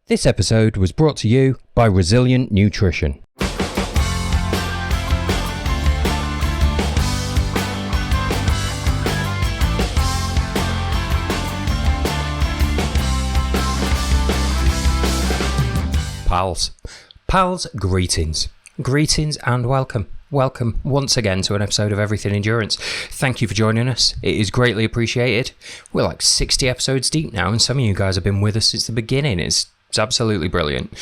This episode was brought to you by Resilient Nutrition. Pals, greetings and welcome once again to an episode of Everything Endurance. Thank you for joining us. It is greatly appreciated. We're like 60 episodes deep now, and some of you guys have been with us since the beginning. It's absolutely brilliant.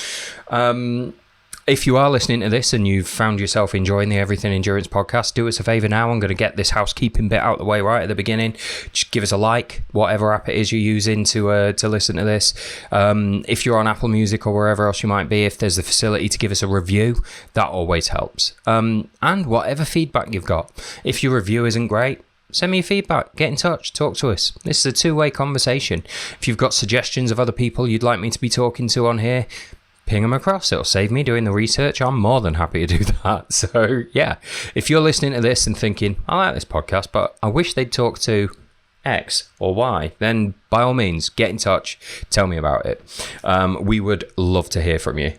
If you are listening to this and you've found yourself enjoying the Everything Endurance podcast, do us a favour now. I'm going to get this housekeeping bit out of the way right at the beginning. Just give us a like, whatever app it is you're using to listen to this. If you're on Apple Music or wherever else you might be, if there's the facility to give us a review, that always helps. And whatever feedback you've got. If your review isn't great, send me your feedback, get in touch, talk to us. This is a two-way conversation. If you've got suggestions of other people you'd like me to be talking to on here, ping them across. It'll save me doing the research. I'm more than happy to do that. So yeah, if you're listening to this and thinking, I like this podcast, but I wish they'd talk to X or Y, then by all means, get in touch. Tell me about it. We would love to hear from you.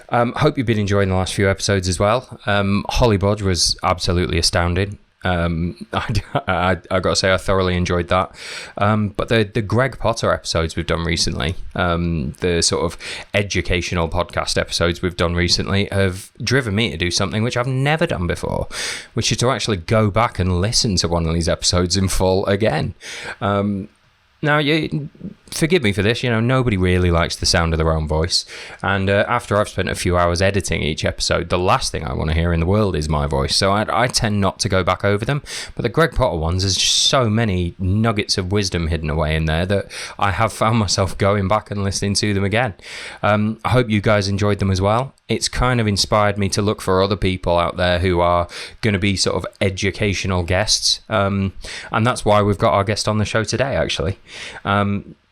Hope you've been enjoying the last few episodes as well. Holly Budge was absolutely astounding. I gotta say I thoroughly enjoyed that, but the Greg Potter episodes we've done recently, the sort of educational podcast episodes we've done recently, have driven me to do something which I've never done before, which is to actually go back and listen to one of these episodes in full again. Now, forgive me for this, nobody really likes the sound of their own voice. And after I've spent a few hours editing each episode, the last thing I want to hear in the world is my voice. So I tend not to go back over them. But the Greg Potter ones, there's just so many nuggets of wisdom hidden away in there that I have found myself going back and listening to them again. I hope you guys enjoyed them as well. It's kind of inspired me to look for other people out there who are going to be sort of educational guests. And that's why we've got our guest on the show today, actually.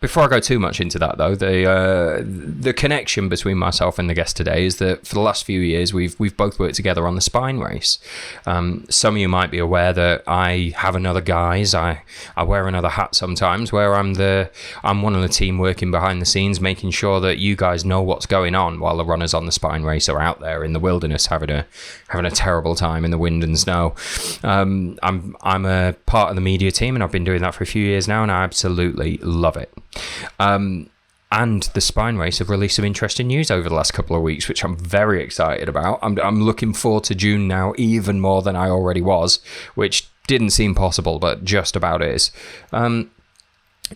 Before I go too much into that, though, the connection between myself and the guest today is that for the last few years, we've both worked together on the Spine Race. Some of you might be aware that I have another guise. I wear another hat sometimes, where I'm one of the team working behind the scenes, making sure that you guys know what's going on while the runners on the Spine Race are out there in the wilderness having a terrible time in the wind and snow. I'm a part of the media team, and I've been doing that for a few years now, and I absolutely love it. And the Spine Race have released some interesting news over the last couple of weeks, which I'm very excited about. I'm looking forward to June now even more than I already was, which didn't seem possible, but just about is.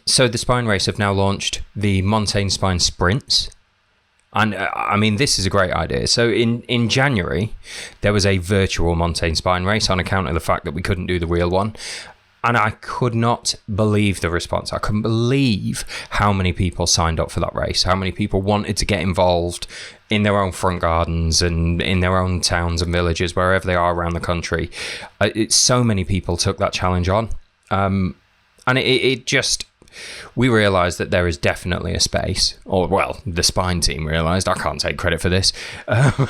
So the Spine Race have now launched the Montane Spine Sprints. And I mean, this is a great idea. So in January, there was a virtual Montane Spine Race on account of the fact that we couldn't do the real one. And I could not believe the response. I couldn't believe how many people signed up for that race, how many people wanted to get involved in their own front gardens and in their own towns and villages, wherever they are around the country. So many people took that challenge on. And it just... We realised that there is definitely a space, or well, the Spine team realised, I can't take credit for this,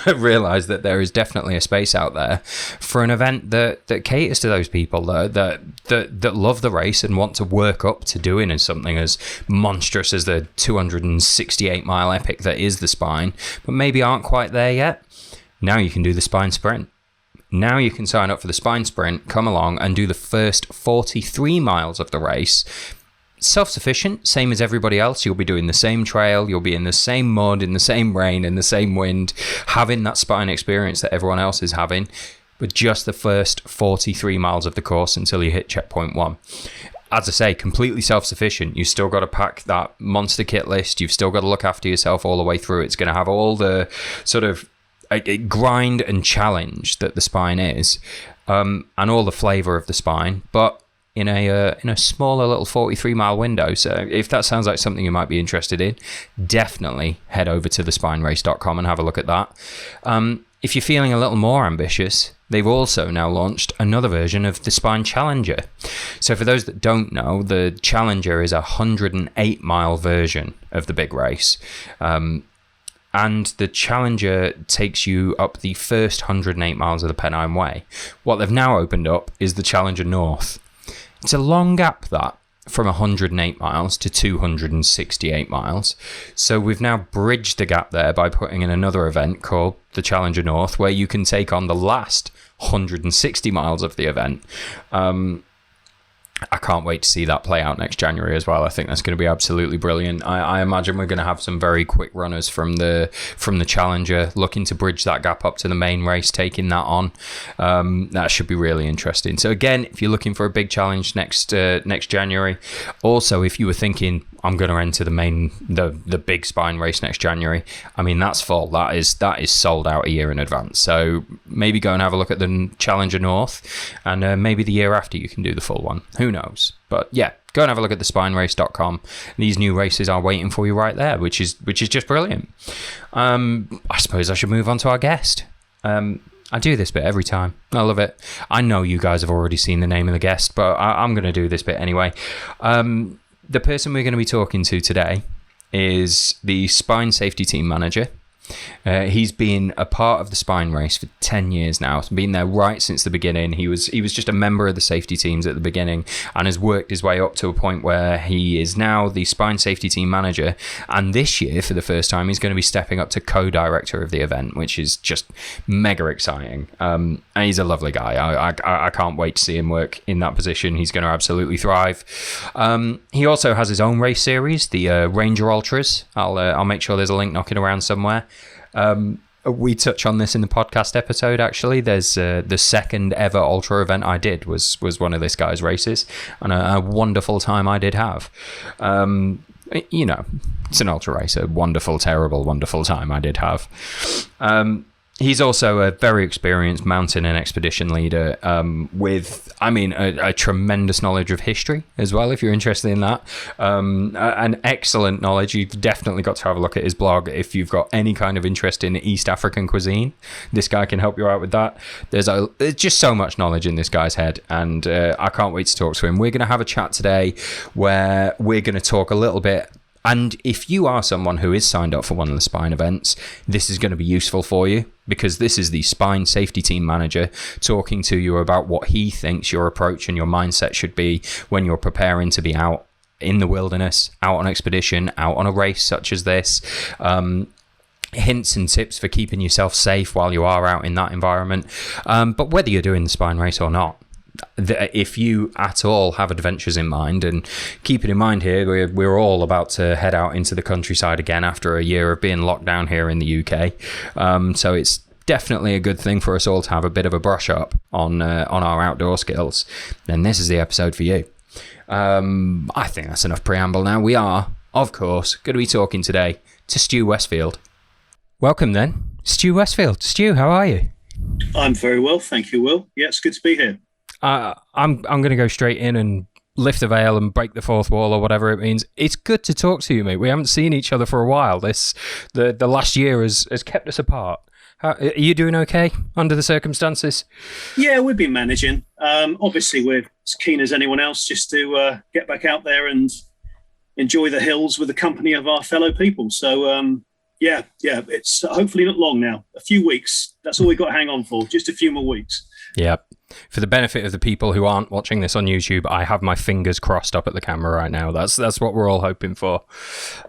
realised that there is definitely a space out there for an event that caters to those people that love the race and want to work up to doing something as monstrous as the 268-mile epic that is the Spine, but maybe aren't quite there yet. Now you can do the Spine Sprint. Now you can sign up for the Spine Sprint, come along and do the first 43 miles of the race. Self-sufficient, same as everybody else. You'll be doing the same trail, you'll be in the same mud, in the same rain, in the same wind, having that spine experience that everyone else is having, but just the first 43 miles of the course until you hit checkpoint 1. As I say, completely self-sufficient. You've still got to pack that monster kit list, you've still got to look after yourself all the way through. It's going to have all the sort of grind and challenge that the Spine is, and all the flavour of the Spine, but in a smaller little 43-mile window. So if that sounds like something you might be interested in, definitely head over to thespinerace.com and have a look at that. If you're feeling a little more ambitious, they've also now launched another version of the Spine Challenger. So for those that don't know, the Challenger is a 108-mile version of the big race. And the Challenger takes you up the first 108 miles of the Pennine Way. What they've now opened up is the Challenger North. It's a long gap, that. from 108 miles to 268 miles. So we've now bridged the gap there by putting in another event called the Challenger North, where you can take on the last 160 miles of the event. I can't wait to see that play out next January as well. I think that's going to be absolutely brilliant. I imagine we're going to have some very quick runners from the Challenger looking to bridge that gap up to the main race, taking that on. That should be really interesting. So again, if you're looking for a big challenge next January, also if you were thinking I'm going to enter the big spine race next January, I mean that's full. That is sold out a year in advance. So maybe go and have a look at the Challenger North, and maybe the year after you can do the full one. Who knows? But yeah, go and have a look at thespinerace.com. These new races are waiting for you right there, which is just brilliant. I suppose I should move on to our guest. I do this bit every time. I love it. I know you guys have already seen the name of the guest, but I'm going to do this bit anyway. The person we're going to be talking to today is the spine safety team manager. He's been a part of the spine race for 10 years now. He's been there right since the beginning. He was just a member of the safety teams at the beginning and has worked his way up to a point where he is now the spine safety team manager. And this year, for the first time, he's going to be stepping up to co-director of the event, which is just mega exciting. And he's a lovely guy. I can't wait to see him work in that position. He's going to absolutely thrive. He also has his own race series, the Ranger Ultras. I'll make sure there's a link knocking around somewhere. We touch on this in the podcast episode. Actually, there's the second ever ultra event I did was one of this guy's races, and a wonderful time I did have. You know, it's an ultra race, a wonderful time I did have. He's also a very experienced mountain and expedition leader with, I mean, a tremendous knowledge of history as well, if you're interested in that. An excellent knowledge. You've definitely got to have a look at his blog if you've got any kind of interest in East African cuisine. This guy can help you out with that. There's just so much knowledge in this guy's head, and I can't wait to talk to him. We're going to have a chat today where we're going to talk a little bit. And if you are someone who is signed up for one of the spine events, this is going to be useful for you, because this is the spine safety team manager talking to you about what he thinks your approach and your mindset should be when you're preparing to be out in the wilderness, out on expedition, out on a race such as this. Hints and tips for keeping yourself safe while you are out in that environment. But whether you're doing the spine race or not, if you at all have adventures in mind, and keep it in mind here, we're all about to head out into the countryside again after a year of being locked down here in the UK, so it's definitely a good thing for us all to have a bit of a brush up on our outdoor skills, then this is the episode for you. I think that's enough preamble now. We are, of course, going to be talking today to Stu Westfield. Welcome then, Stu Westfield. Stu, how are you? I'm very well, thank you, Will. Yeah, it's good to be here. I'm going to go straight in and lift the veil and break the fourth wall, or whatever it means. It's good to talk to you, mate. We haven't seen each other for a while. The last year has kept us apart. Are you doing okay under the circumstances? Yeah, we've been managing. Obviously, we're as keen as anyone else just to get back out there and enjoy the hills with the company of our fellow people. So, yeah, it's hopefully not long now. A few weeks. That's all we've got to hang on for. Just a few more weeks. Yeah. For the benefit of the people who aren't watching this on YouTube, I have my fingers crossed up at the camera right now. That's what we're all hoping for.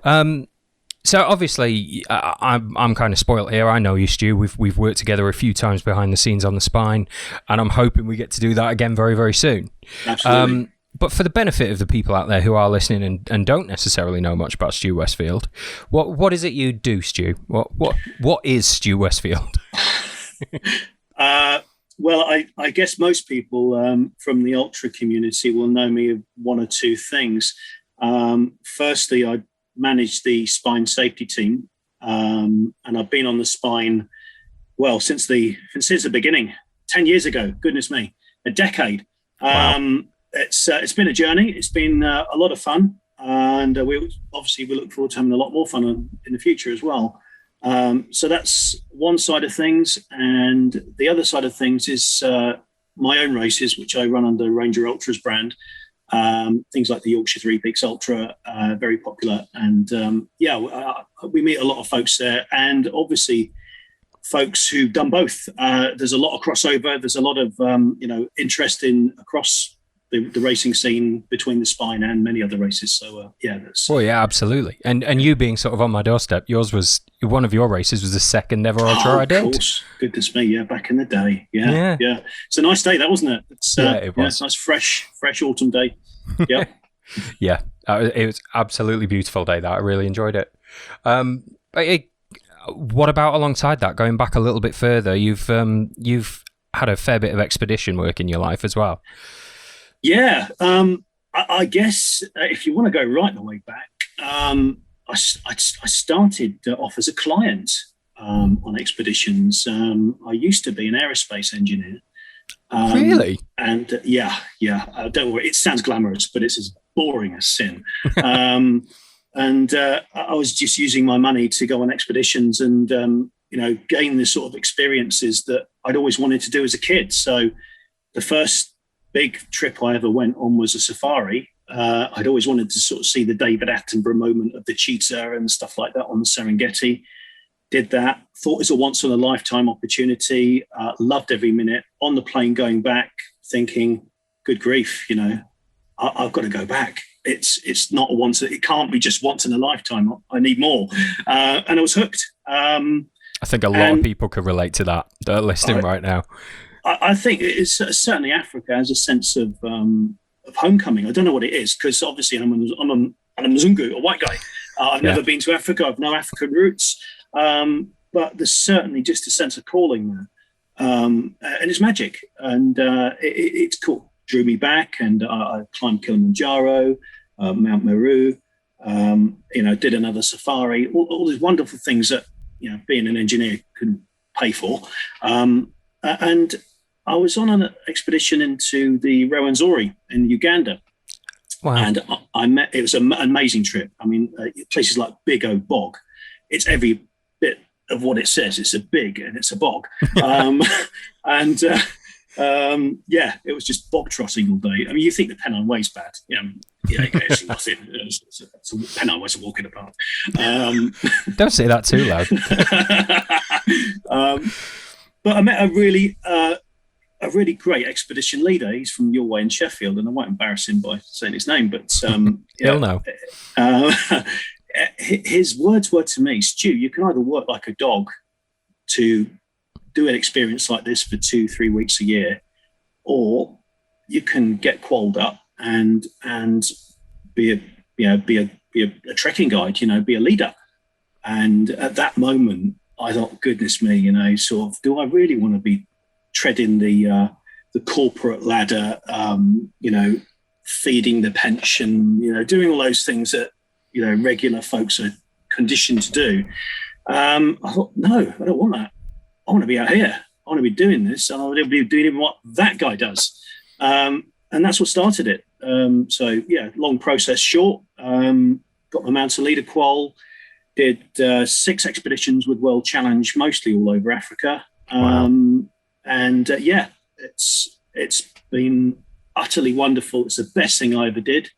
So obviously, I'm kind of spoilt here. I know you, Stu. We've worked together a few times behind the scenes on the spine, and I'm hoping we get to do that again very, very soon. Absolutely. But for the benefit of the people out there who are listening and don't necessarily know much about Stu Westfield, what is it you do, Stu? What is Stu Westfield? Well, I guess most people from the ultra community will know me of one or two things. Firstly, I manage the spine safety team, and I've been on the spine, well, since the beginning, 10 years ago. Goodness me, a decade. Wow. It's been a journey. It's been a lot of fun, and we look forward to having a lot more fun in the future as well. So that's one side of things, and the other side of things is my own races, which I run under Ranger Ultras brand. Things like the Yorkshire Three Peaks Ultra, very popular, and we meet a lot of folks there, and obviously folks who've done both. There's a lot of crossover. There's a lot of interest in across the racing scene between the Spine and many other races. So that's. Well, yeah, absolutely. And you being sort of on my doorstep, one of your races was the second ever ultra I did. Of course, goodness me, yeah, back in the day, yeah. It's a nice day, that wasn't it? It was. It's a nice, fresh autumn day. Yeah, yeah, it was absolutely beautiful day. That I really enjoyed it. What about alongside that? Going back a little bit further, you've had a fair bit of expedition work in your life as well. Yeah, I guess if you want to go right the way back, I started off as a client on expeditions. I used to be an aerospace engineer. Really? And don't worry, it sounds glamorous, but it's as boring as sin. And I was just using my money to go on expeditions and gain the sort of experiences that I'd always wanted to do as a kid. So the first big trip I ever went on was a safari. I'd always wanted to sort of see the David Attenborough moment of the cheetah and stuff like that on the Serengeti. Did that, thought it was a once in a lifetime opportunity, loved every minute. On the plane going back, thinking, good grief, I've got to go back. It's not it can't be just once in a lifetime. I need more. And I was hooked. I think a lot of people could relate to that are listening right now. I think it's certainly Africa has a sense of homecoming. I don't know what it is, because obviously I'm a Mzungu, a white guy. I've never been to Africa. I've no African roots. But there's certainly just a sense of calling there. And it's magic. And it's cool. Drew me back, and I climbed Kilimanjaro, Mount Meru, did another safari, all these wonderful things that, being an engineer couldn't pay for. And I was on an expedition into the Rwenzori in Uganda. Wow. And it was an amazing trip. I mean, places like Big O Bog. It's every bit of what it says. It's a big and it's a bog. It was just bog trotting all day. I mean, you think the Pennine Way's bad. It's nothing. It's a Pennine Way's a walk in the park. Don't say that too loud. But I met a really great expedition leader. He's from your way in Sheffield, and I won't embarrass him by saying his name, but he'll know. His words were to me, Stu, you can either work like a dog to do an experience like this for 2-3 weeks a year, or you can get qualled up and be a trekking guide, be a leader. And at that moment, I thought, goodness me, sort of, do I really want to be treading the corporate ladder, feeding the pension, doing all those things that, regular folks are conditioned to do. I thought, no, I don't want that. I want to be out here. I want to be doing this. And I want to be doing what that guy does. And that's what started it. Long process short. Got my mountain leader qual. Did 6 expeditions with World Challenge, mostly all over Africa. Wow. It's been utterly wonderful. It's the best thing I ever did.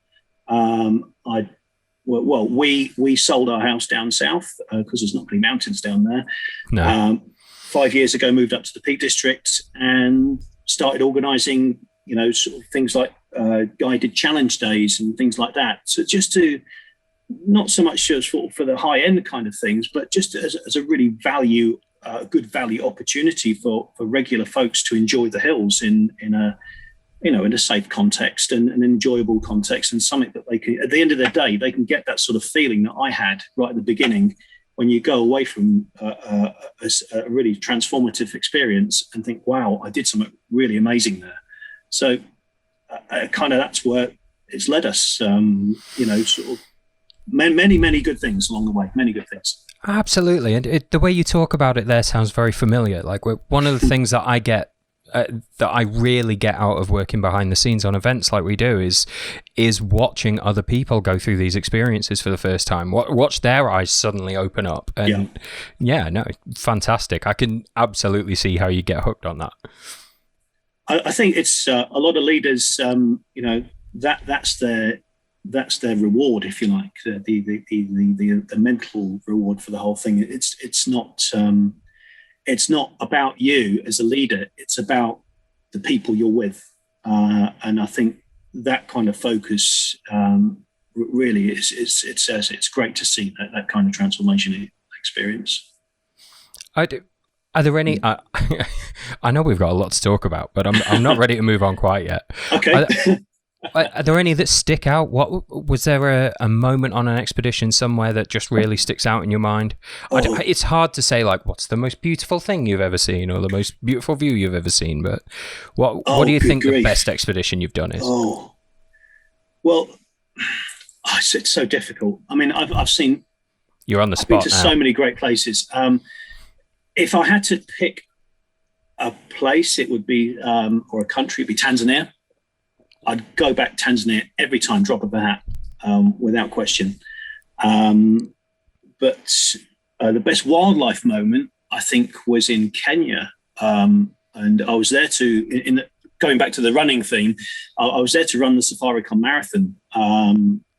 We sold our house down south because there's not many mountains down there. No. 5 years ago, moved up to the Peak District and started organising, sort of things like guided challenge days and things like that. So just to, not so much just for the high end kind of things, but just as a really good value opportunity for regular folks to enjoy the hills in a safe context and an enjoyable context, and something that they can, at the end of the day, they can get that sort of feeling that I had right at the beginning when you go away from a really transformative experience and think, wow, I did something really amazing there. So kind of that's where it's led us, sort of many, many good things along the way, many good things. Absolutely. And the way you talk about it there sounds very familiar. Like one of the things that I get, that I really get out of working behind the scenes on events like we do is watching other people go through these experiences for the first time. Watch their eyes suddenly open up. And fantastic. I can absolutely see how you get hooked on that. I think it's a lot of leaders, that's their reward, if you like, the mental reward for the whole thing. It's not about you as a leader. It's about the people you're with. And I think that kind of focus really it's great to see that kind of transformation experience. Are there any? I know we've got a lot to talk about, but I'm not ready to move on quite yet. Okay. Are there any that stick out? What was there a moment on an expedition somewhere that just really sticks out in your mind? It's hard to say like what's the most beautiful thing you've ever seen or the most beautiful view you've ever seen, but what do you think the best expedition you've done is? Well, it's so difficult. I mean, I've seen. You're on the spot. I've been to now. So many great places. If I had to pick a place, it would be, or a country, it'd be Tanzania. I'd go back to Tanzania every time, drop of a hat, without question. But the best wildlife moment, I think, was in Kenya. And I was there going back to the running theme, I was there to run the Safaricom Marathon.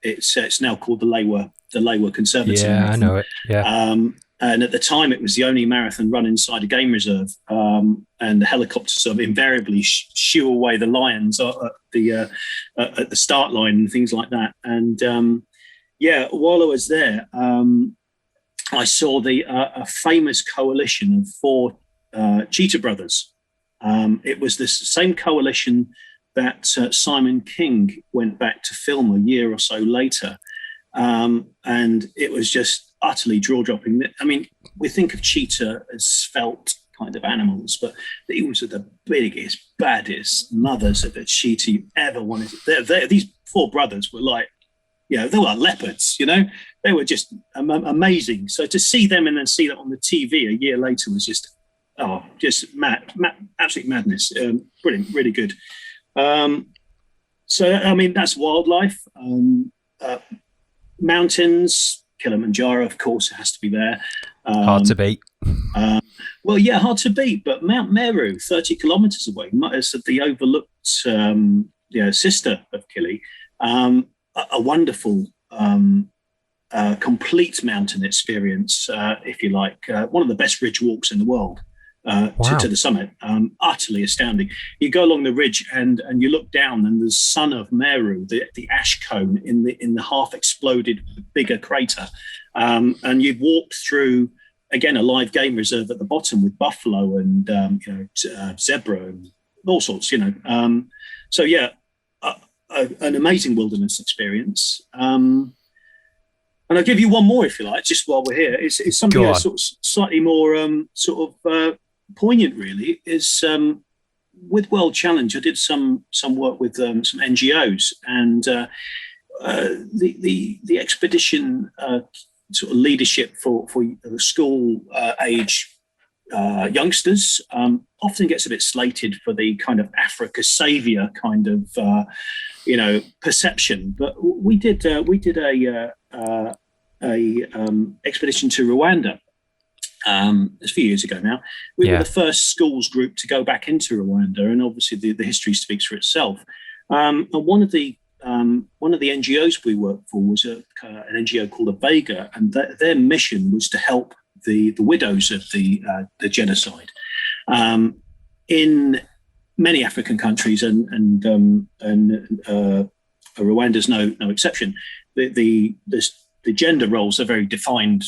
It's now called the Lewa Conservancy. Yeah, Marathon. I know it. Yeah. And at the time, it was the only marathon run inside a game reserve, and the helicopters sort of invariably shoo away the lions at the start line and things like that. And while I was there, I saw a famous coalition of 4 cheetah brothers. It was the same coalition that Simon King went back to film a year or so later, and it was just utterly jaw-dropping. I mean, we think of cheetah as svelte kind of animals, but these were the biggest, baddest mothers of a cheetah you ever wanted. These 4 brothers were like, they were like leopards, they were just amazing. So to see them and then see that on the TV a year later was just absolute madness. Brilliant, really good. So, I mean, that's wildlife. Mountains, Kilimanjaro, of course, it has to be there. Hard to beat. Hard to beat. But Mount Meru, 30 kilometers away, is the overlooked sister of Kili. A wonderful, complete mountain experience, if you like. One of the best ridge walks in the world. To the summit, utterly astounding. You go along the ridge and you look down, and the son of Meru, the ash cone in the half exploded bigger crater, and you've walked through again a live game reserve at the bottom with buffalo and zebra and all sorts. An amazing wilderness experience. And I'll give you one more if you like, just while we're here. It's something that's sort of slightly more poignant, really, is with World Challenge. I did some work with some NGOs, and the expedition sort of leadership for school age youngsters often gets a bit slated for the kind of Africa savior kind of perception. But we did a expedition to Rwanda. It's a few years ago now. We were the first schools group to go back into Rwanda, and obviously the history speaks for itself. And one of the NGOs we worked for was an NGO called Avega, and their mission was to help the widows of the genocide in many African countries, and Rwanda's no exception. The gender roles are very defined,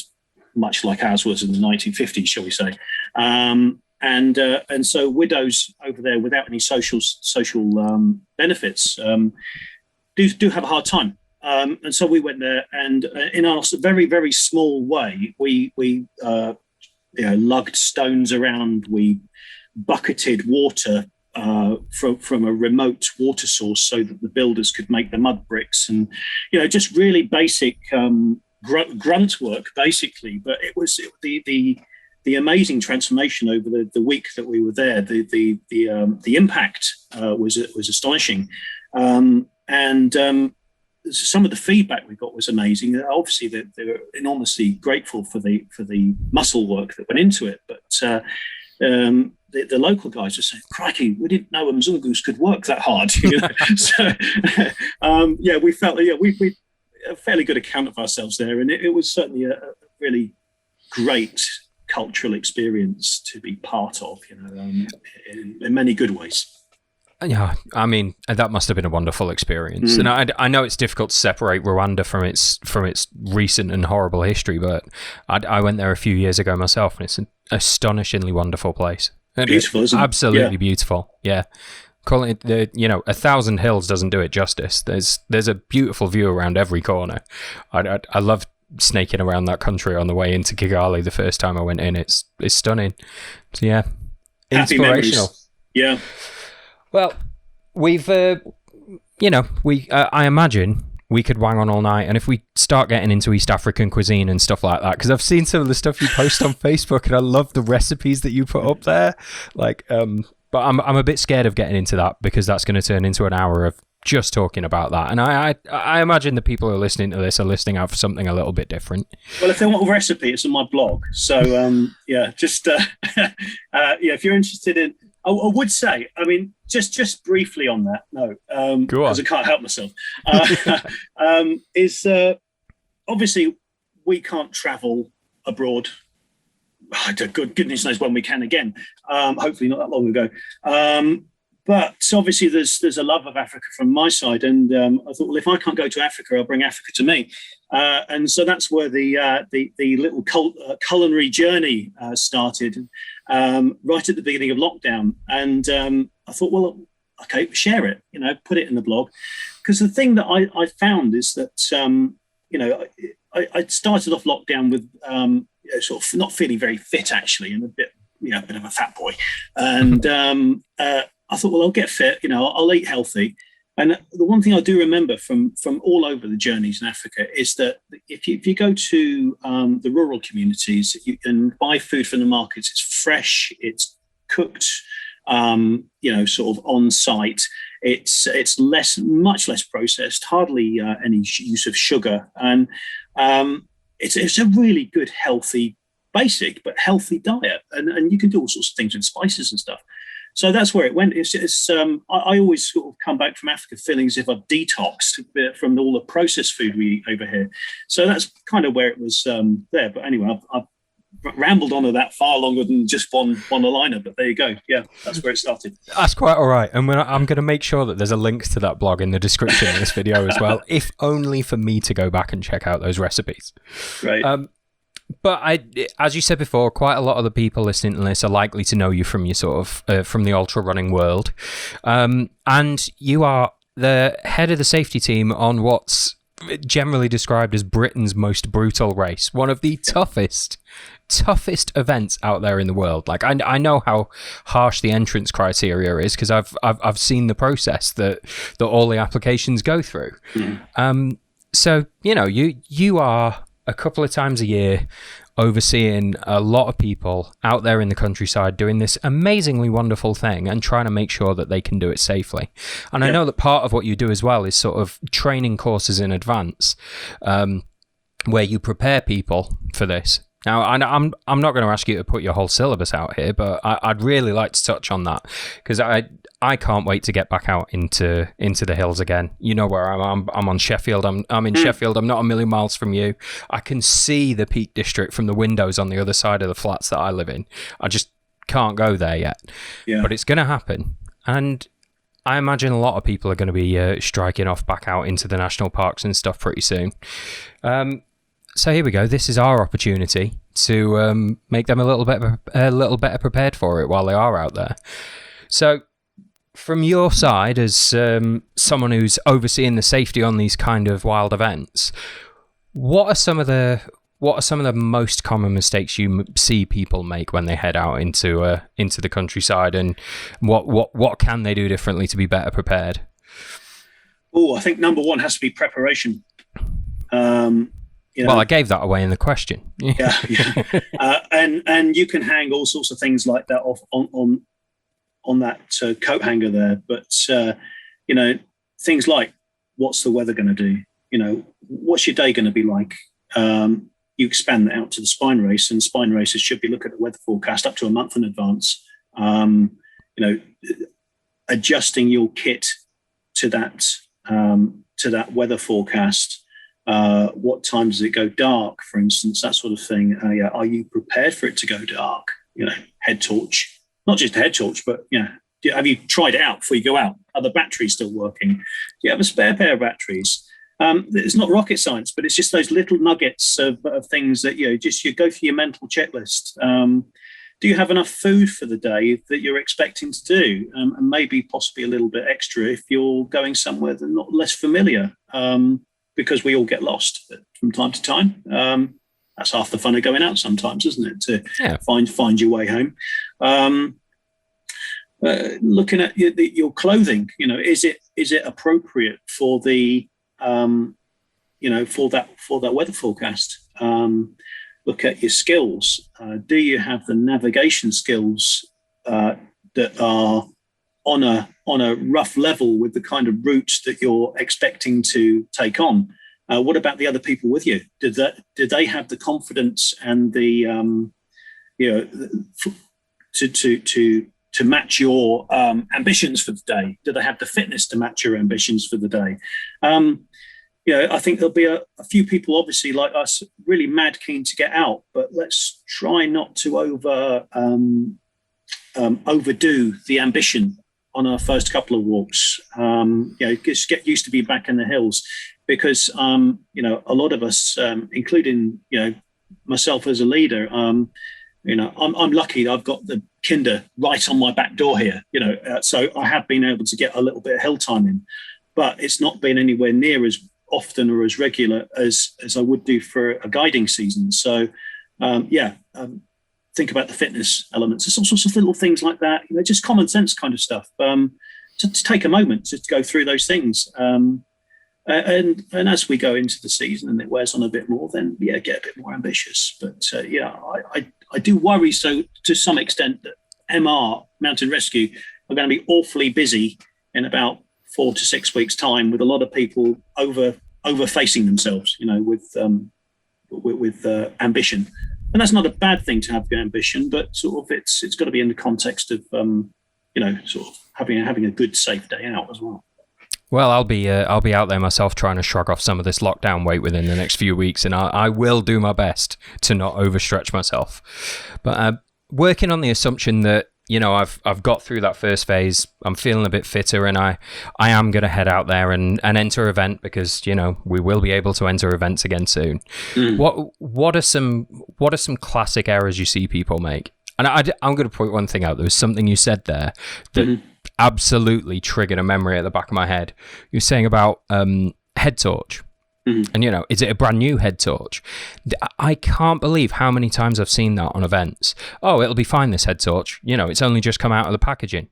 much like ours was in the 1950s, shall we say. And so widows over there without any social benefits do have a hard time. And so we went there, and in our very, very small way, we lugged stones around, we bucketed water from a remote water source so that the builders could make the mud bricks, and just really basic grunt work, basically. But it was the amazing transformation over the week that we were there. The impact was astonishing, and some of the feedback we got was amazing. Obviously, they were enormously grateful for the muscle work that went into it, but the local guys were saying, "Crikey, we didn't know Mzungus could work that hard." So we felt we a fairly good account of ourselves there, and it was certainly a really great cultural experience to be part of, in many good ways. Yeah, I mean, that must have been a wonderful experience. And I know it's difficult to separate Rwanda from its recent and horrible history, but I went there a few years ago myself, and it's an astonishingly wonderful place. Beautiful, isn't it? Absolutely beautiful. Yeah. Calling it 1,000 hills doesn't do it justice. There's a beautiful view around every corner. I love snaking around that country on the way into Kigali the first time I went in. It's stunning. So yeah, happy inspirational. Memories. Yeah. Well, we've I imagine we could wang on all night, and if we start getting into East African cuisine and stuff like that, because I've seen some of the stuff you post on Facebook, and I love the recipes that you put up there. Like, but I'm a bit scared of getting into that, because that's going to turn into an hour of just talking about that. And I imagine the people who are listening to this are listening out for something a little bit different. Well, if they want a recipe, it's on my blog. So if you're interested in, I would say, I mean, just briefly on that note, because I can't help myself, obviously we can't travel abroad. Goodness knows when we can again. Hopefully not that long ago. But obviously there's a love of Africa from my side, and I thought, well, if I can't go to Africa, I'll bring Africa to me. And so that's where the little culinary journey started, right at the beginning of lockdown. And I thought, well, okay, share it, put it in the blog. Because the thing that I found is that, I started off lockdown with sort of not feeling very fit, actually, and a bit of a fat boy. And I thought, well, I'll get fit, I'll eat healthy. And the one thing I do remember from all over the journeys in Africa is that if you go to the rural communities, you can buy food from the markets. It's fresh, it's cooked, sort of on site. It's much less processed, hardly any use of sugar, and it's a really good, healthy, basic but healthy diet. And you can do all sorts of things with spices and stuff. So that's where it went. I always sort of come back from Africa feeling as if I've detoxed a bit from all the processed food we eat over here. So that's kind of where it was there. But anyway, I've rambled on to that far longer than just one-liner, but there you go. Yeah, that's where it started. That's quite all right. And I'm going to make sure that there's a link to that blog in the description of this video as well, if only for me to go back and check out those recipes. Right. But as you said before, quite a lot of the people listening to this are likely to know you from your sort of from the ultra running world, and you are the head of the safety team on what's generally described as Britain's most brutal race, one of the toughest events out there in the world. Like I know how harsh the entrance criteria is, because I've seen the process that all the applications go through. So you are a couple of times a year overseeing a lot of people out there in the countryside doing this amazingly wonderful thing and trying to make sure that they can do it safely. And I know that part of what you do as well is sort of training courses in advance, where you prepare people for this. Now, I'm not going to ask you to put your whole syllabus out here, but I'd really like to touch on that, because I can't wait to get back out into the hills again. You know where I'm on Sheffield. I'm in Sheffield. I'm not a million miles from you. I can see the Peak District from the windows on the other side of the flats that I live in. I just can't go there yet. Yeah. But it's going to happen. And I imagine a lot of people are going to be striking off back out into the national parks and stuff pretty soon. So here we go. This is our opportunity to make them a little better prepared for it while they are out there. So, from your side, as someone who's overseeing the safety on these kind of wild events, what are some of the most common mistakes you see people make when they head out into the countryside, and what can they do differently to be better prepared? Oh, I think number one has to be preparation. Well, I gave that away in the question. Yeah. And you can hang all sorts of things like that off on that coat hanger there. But, things like, what's the weather going to do? What's your day going to be like? You expand that out to the spine race, and spine races should be looking at the weather forecast up to a month in advance. Adjusting your kit to that weather forecast. What time does it go dark, for instance, that sort of thing. Are you prepared for it to go dark? Head torch, not just a head torch, but have you tried it out before you go out? Are the batteries still working? Do you have a spare pair of batteries? It's not rocket science, but it's just those little nuggets of things that, you go through your mental checklist. Do you have enough food for the day that you're expecting to do? And maybe possibly a little bit extra if you're going somewhere that's not less familiar, because we all get lost from time to time. That's half the fun of going out sometimes, isn't it? To find your way home. Looking at your clothing, is it appropriate for the for that weather forecast? Look at your skills. Do you have the navigation skills that are on a rough level with the kind of routes that you're expecting to take on? What about the other people with you? Did they have the confidence and the to match your ambitions for the day? Do they have the fitness to match your ambitions for the day? I think there'll be a few people, obviously, like us, really mad keen to get out, but let's try not to overdo the ambition on our first couple of walks. Just get used to be back in the hills, because a lot of us, including myself as a leader, I'm lucky that I've got the Kinder right on my back door here. So I have been able to get a little bit of hill time in, but it's not been anywhere near as often or as regular as I would do for a guiding season. So think about the fitness elements. There's all sorts of little things like that, just common sense kind of stuff. To take a moment to go through those things. And as we go into the season and it wears on a bit more, then get a bit more ambitious. But I do worry to some extent that MR, Mountain Rescue, are going to be awfully busy in about 4 to 6 weeks' time, with a lot of people over facing themselves, with ambition. And that's not a bad thing to have the ambition, but sort of it's got to be in the context of sort of having a good, safe day out as well. Well, I'll be out there myself trying to shrug off some of this lockdown weight within the next few weeks, and I will do my best to not overstretch myself. But working on the assumption that I've got through that first phase, I'm feeling a bit fitter, and I am going to head out there and enter event, because we will be able to enter events again soon. What are some classic errors you see people make? And I'm going to point one thing out. There was something you said there that absolutely triggered a memory at the back of my head. You're saying about head torch. And, is it a brand new head torch? I can't believe how many times I've seen that on events. Oh, it'll be fine, this head torch. It's only just come out of the packaging.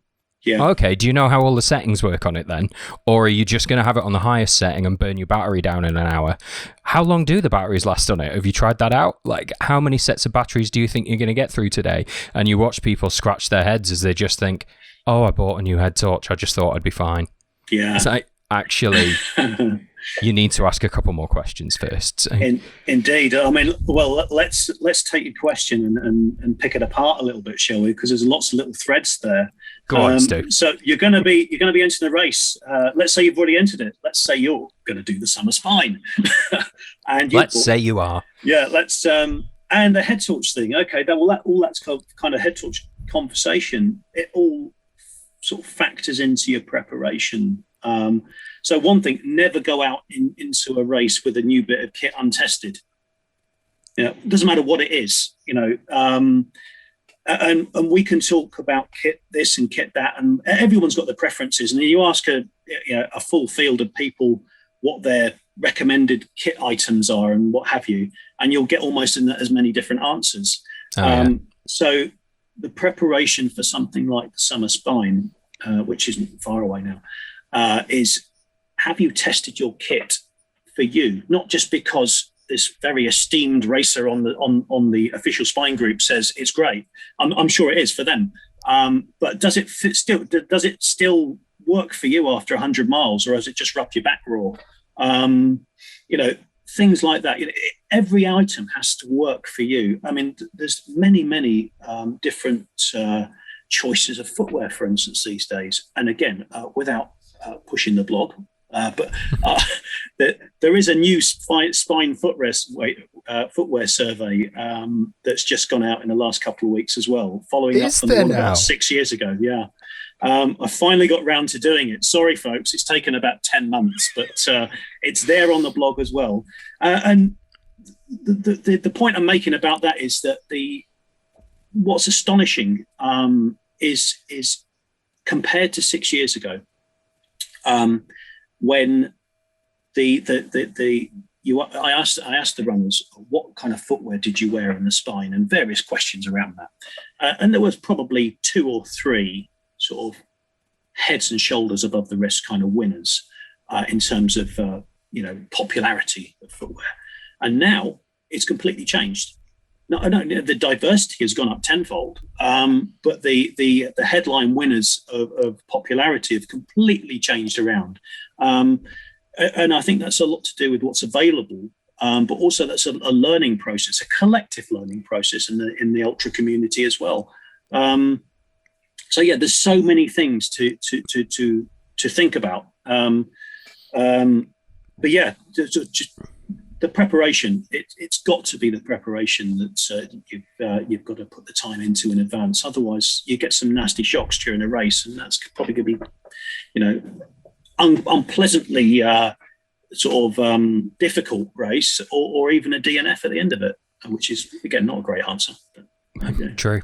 Yeah. Okay, do you know how all the settings work on it then? Or are you just going to have it on the highest setting and burn your battery down in an hour? How long do the batteries last on it? Have you tried that out? Like, how many sets of batteries do you think you're going to get through today? And you watch people scratch their heads as they just think, oh, I bought a new head torch. I just thought I'd be fine. Yeah. It's like, actually... You need to ask a couple more questions first. So. Indeed. I mean, well, let's take your question and pick it apart a little bit, shall we? Because there's lots of little threads there. Go on, Stu. So you're going to be entering a race. Let's say you've already entered it. Let's say you're going to do the Summer Spine. And let's say you are. Yeah. Let's and the head torch thing. Okay. All that's kind of head torch conversation. It all sort of factors into your preparation. So one thing, never go out into a race with a new bit of kit untested. It doesn't matter what it is, and we can talk about kit this and kit that, and everyone's got their preferences. And you ask a full field of people what their recommended kit items are and what have you, and you'll get almost as many different answers. So the preparation for something like the Summer Spine, which isn't far away now, is, have you tested your kit for you? Not just because this very esteemed racer on the official spine group says it's great. I'm sure it is for them. But does it still work for you after 100 miles, or has it just rubbed your back raw? Things like that. Every item has to work for you. I mean, there's many different choices of footwear, for instance, these days. And again, without pushing the blog, But there is a new spine footwear survey that's just gone out in the last couple of weeks as well, following up from the one about 6 years ago. Yeah. I finally got round to doing it. Sorry, folks, it's taken about 10 months, but it's there on the blog as well. And the point I'm making about that is that what's astonishing is compared to 6 years ago, when I asked the runners, what kind of footwear did you wear in the spine, and various questions around that, and there was probably 2 or 3 sort of heads and shoulders above the rest kind of winners in terms of popularity of footwear, and now it's completely changed. No, the diversity has gone up tenfold, but the headline winners of popularity have completely changed around, and I think that's a lot to do with what's available, but also that's a learning process, a collective learning process in the ultra community as well. So yeah, there's so many things to think about, but yeah, just the preparation. It's got to be the preparation that you've got to put the time into in advance. Otherwise, you get some nasty shocks during a race, and that's probably going to be, unpleasantly sort of difficult race, or even a DNF at the end of it, which is again not a great answer. But, okay. True.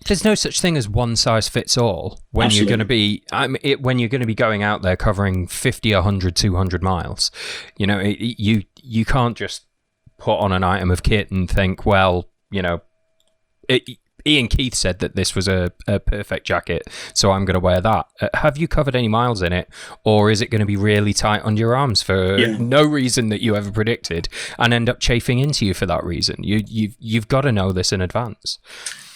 There's no such thing as one size fits all when Absolutely. You're going to be when you're going to be going out there covering 50, 100, 200 miles. You can't just put on an item of kit and think, well, Ian Keith said that this was a perfect jacket, so I'm going to wear that. Have you covered any miles in it, or is it going to be really tight under your arms for no reason that you ever predicted and end up chafing into you for that reason? You've got to know this in advance.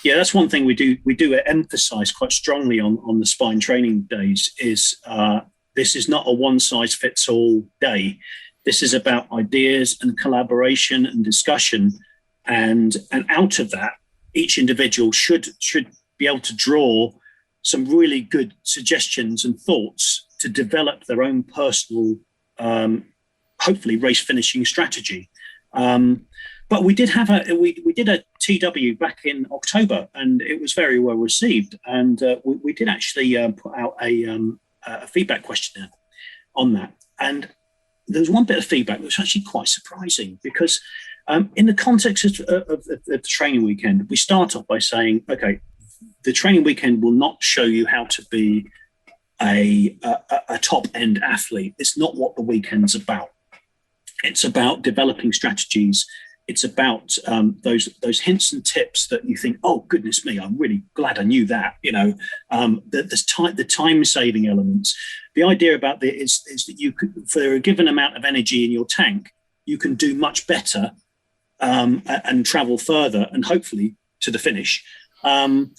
Yeah, that's one thing we do emphasize quite strongly on the spine training days is this is not a one-size-fits-all day. This is about ideas and collaboration and discussion, and out of that, each individual should be able to draw some really good suggestions and thoughts to develop their own personal, hopefully race finishing strategy. But we did have we did a TW back in October, and it was very well received. And we did actually put out a feedback questionnaire on that. And there was one bit of feedback that was actually quite surprising, because in the context of the training weekend, we start off by saying, okay, the training weekend will not show you how to be a top-end athlete. It's not what the weekend's about. It's about developing strategies. It's about those hints and tips that you think, oh, goodness me, I'm really glad I knew that. The time-saving elements. The idea about it is that you could, for a given amount of energy in your tank, you can do much better and travel further, and hopefully to the finish in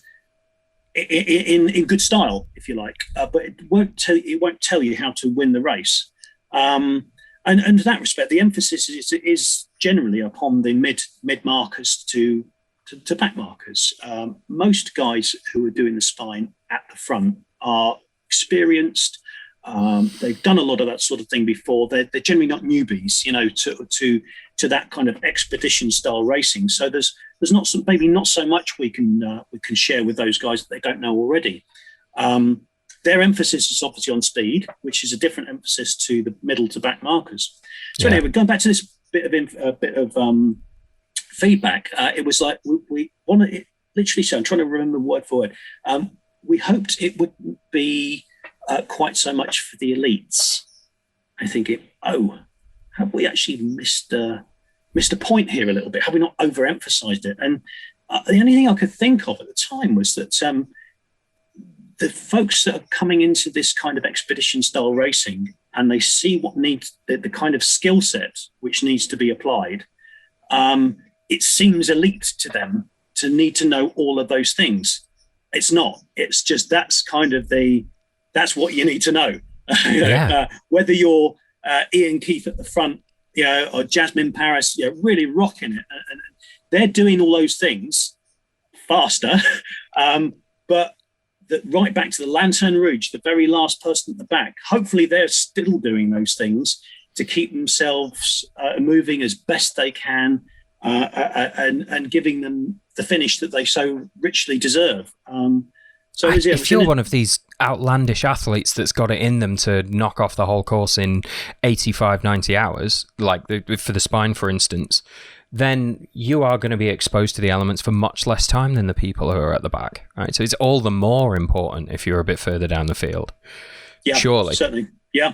good style, if you like. But it won't tell you how to win the race. And in that respect, the emphasis is generally upon the mid markers to back markers. Most guys who are doing the spine at the front are experienced. They've done a lot of that sort of thing before. They're generally not newbies, to that kind of expedition style racing. So there's maybe not so much we can share with those guys that they don't know already. Their emphasis is obviously on speed, which is a different emphasis to the middle to back markers. So anyway, going back to this bit of feedback, it was like we want to literally. So I'm trying to remember word for word. We hoped it wouldn't be quite so much for the elites. I think have we actually missed a point here a little bit? Have we not overemphasized it? And the only thing I could think of at the time was that the folks that are coming into this kind of expedition style racing, and they see what needs the kind of skill set which needs to be applied, it seems elite to them to need to know all of those things. It's not. It's just that's what you need to know. Whether you're Ian Keith at the front, or Jasmine Paris, really rocking it, and they're doing all those things faster, but right back to the Lantern Rouge, the very last person at the back. Hopefully they're still doing those things to keep themselves moving as best they can, and giving them the finish that they so richly deserve. If you're one of these outlandish athletes that's got it in them to knock off the whole course in 85, 90 hours, like for the spine, for instance, then you are going to be exposed to the elements for much less time than the people who are at the back. Right? So it's all the more important if you're a bit further down the field. Yeah, surely. Certainly. Yeah.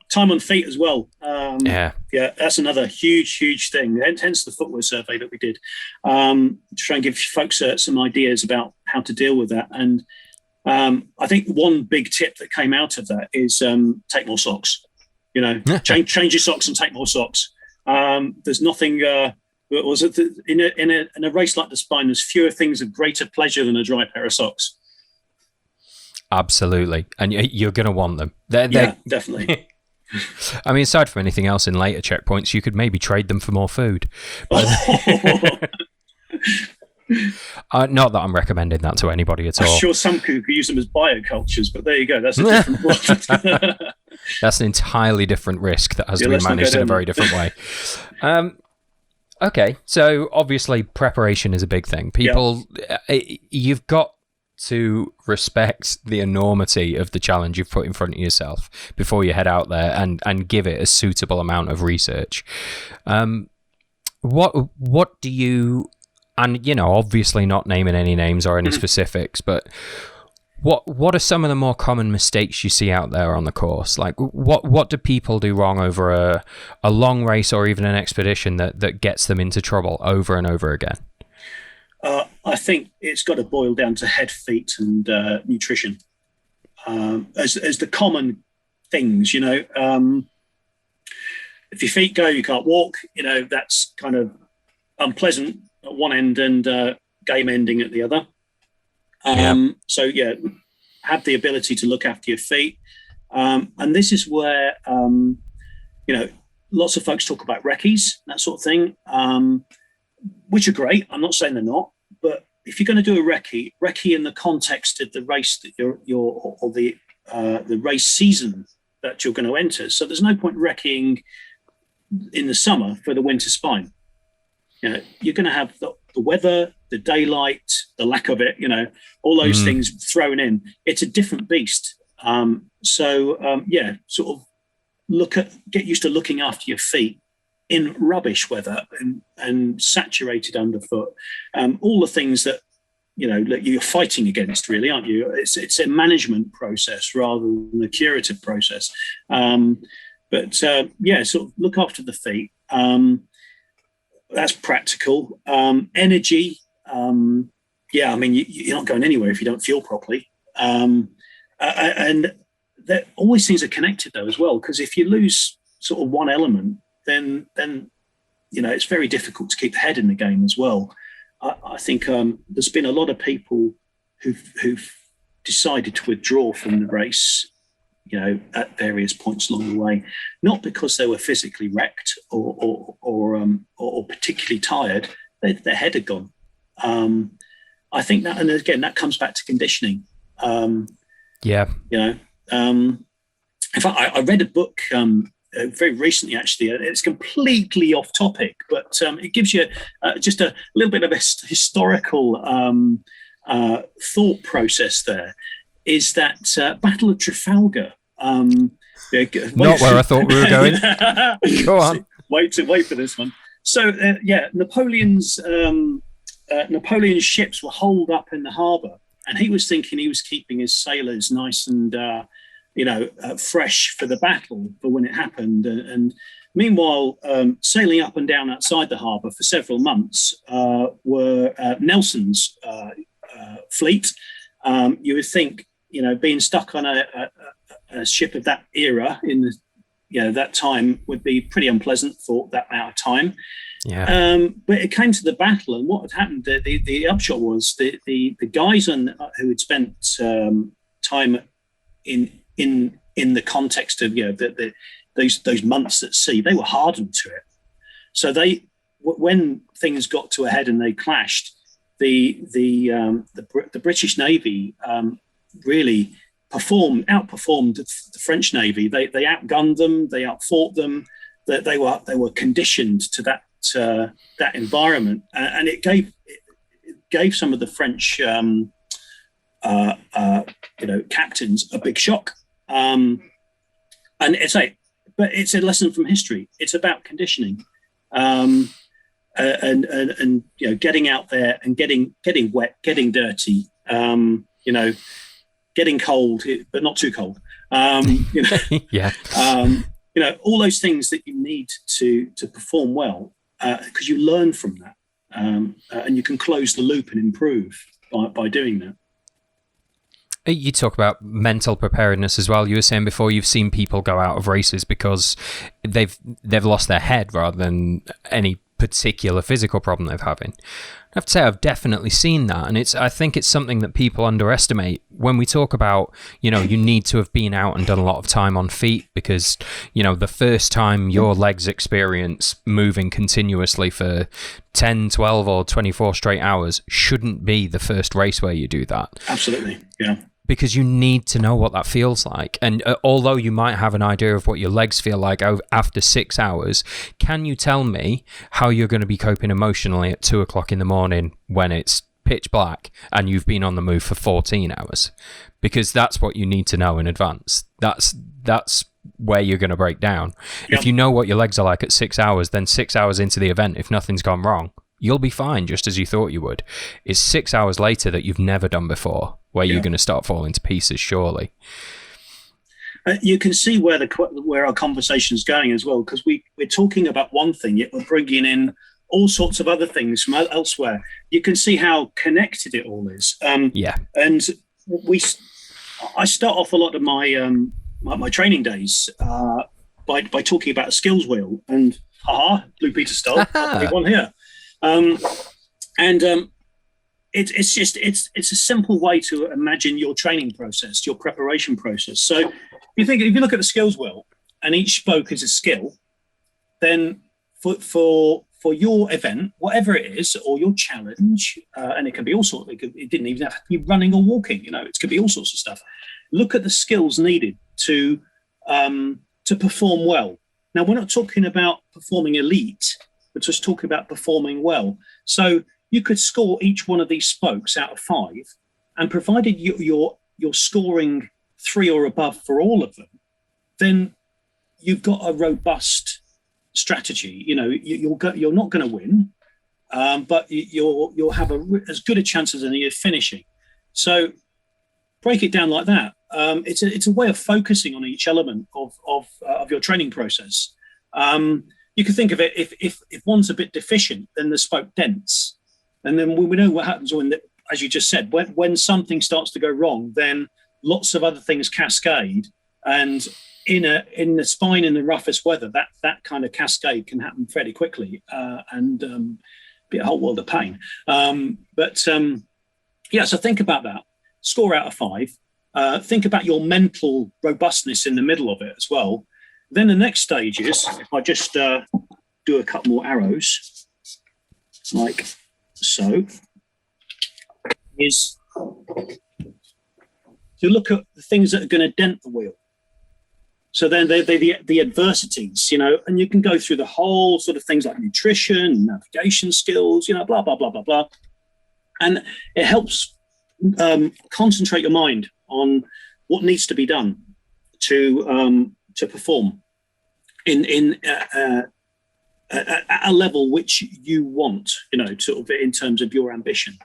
Time on feet as well. Yeah, that's another huge thing. Hence the footwear survey that we did, to try and give folks some ideas about how to deal with that. And I think one big tip that came out of that is take more socks. Change your socks and take more socks. There's nothing. In a race like the Spine, there's fewer things of greater pleasure than a dry pair of socks. Absolutely, and you're going to want them. Yeah, definitely. I mean, aside from anything else in later checkpoints, you could maybe trade them for more food. Not that I'm recommending that to anybody at all. I'm sure some could use them as biocultures, but there you go. That's a different one. That's an entirely different risk that has to be managed in a very different way. Okay, so obviously preparation is a big thing. You've got to respect the enormity of the challenge you've put in front of yourself before you head out there and give it a suitable amount of research. What do you, and obviously not naming any names or any specifics, but what are some of the more common mistakes you see out there on the course? Like what do people do wrong over a long race or even an expedition that gets them into trouble over and over again? I think it's got to boil down to head, feet, and nutrition as the common things. If your feet go, you can't walk. That's kind of unpleasant at one end and game ending at the other. So have the ability to look after your feet, and this is where lots of folks talk about recce's, that sort of thing, which are great. I'm not saying they're not. But if you're going to do a recce in the context of the race that or the race season that you're going to enter, so there's no point recceing in the summer for the winter spine. You're going to have the weather, the daylight, the lack of it. All those things thrown in. It's a different beast. Sort of get used to looking after your feet in rubbish weather and saturated underfoot, all the things that you're fighting against, really, aren't you? It's a management process rather than a curative process. But sort of look after the feet. That's practical. Energy. I mean, you're not going anywhere if you don't fuel properly. And all these things are connected though as well, because if you lose sort of one element, then it's very difficult to keep the head in the game as well. I think there's been a lot of people who've decided to withdraw from the race, at various points along the way, not because they were physically wrecked or particularly tired. Their head had gone. I think that, and again, that comes back to conditioning. In fact, I read a book very recently, actually. It's completely off topic, but it gives you just a little bit of a historical thought process there. Is that Battle of Trafalgar? Not where I thought we were going. Go on. Wait for this one. So Napoleon's ships were holed up in the harbour, and he was thinking he was keeping his sailors nice and fresh for the battle for when it happened. And meanwhile, sailing up and down outside the harbour for several months were Nelson's fleet. You would think, being stuck on a ship of that era in the that time would be pretty unpleasant for that amount of time. But it came to the battle, and what had happened, the upshot was the guys who had spent time in the context of those months at sea, they were hardened to it. So when things got to a head and they clashed, the British Navy really outperformed the French Navy. They outgunned them, they outfought them. That they were conditioned to that environment, and it gave some of the French captains a big shock. And but it's a lesson from history. It's about conditioning, and getting out there and getting wet, getting dirty, getting cold, but not too cold. Yeah. All those things that you need to perform well, because you learn from that, and you can close the loop and improve by doing that. You talk about mental preparedness as well. You were saying before you've seen people go out of races because they've lost their head rather than any particular physical problem they're having. I have to say I've definitely seen that, and I think it's something that people underestimate when we talk about, you need to have been out and done a lot of time on feet, because the first time your legs experience moving continuously for 10, 12 or 24 straight hours shouldn't be the first race where you do that. Absolutely. Yeah. Because you need to know what that feels like. And although you might have an idea of what your legs feel like after 6 hours, can you tell me how you're going to be coping emotionally at 2 o'clock in the morning when it's pitch black and you've been on the move for 14 hours? Because that's what you need to know in advance. That's where you're going to break down. Yep. If you know what your legs are like at 6 hours, then 6 hours into the event, if nothing's gone wrong, you'll be fine just as you thought you would. It's 6 hours later that you've never done before where you're going to start falling to pieces, surely. You can see where our conversation is going as well, because we're talking about one thing, yet we're bringing in all sorts of other things from elsewhere. You can see how connected it all is. And I start off a lot of my training days by talking about a skills wheel, and Blue Peter style, big one here. It's a simple way to imagine your training process, your preparation process. So if you look at the skills wheel and each spoke is a skill, then for your event, whatever it is, or your challenge, and it can be all sorts. It didn't even have to be running or walking. It could be all sorts of stuff. Look at the skills needed to perform well. Now, we're not talking about performing elite. We're just talking about performing well. So you could score each one of these spokes out of 5, and provided you're scoring 3 or above for all of them, then you've got a robust strategy. You're not going to win, but you'll have as good a chance as any of finishing. So break it down like that. It's a way of focusing on each element of your training process. You can think of it, if one's a bit deficient, then the spoke dents. And then we know what happens as you just said, when something starts to go wrong, then lots of other things cascade. And in the spine in the roughest weather, that kind of cascade can happen fairly quickly and be a whole world of pain. So think about that. Score out of 5. Think about your mental robustness in the middle of it as well. Then the next stage is, if I just do a couple more arrows, like so, is to look at the things that are going to dent the wheel. So then they're the adversities, and you can go through the whole sort of things like nutrition, navigation skills, blah, blah, blah, blah, blah. And it helps concentrate your mind on what needs to be done to perform in a level which you want, sort of in terms of your ambition.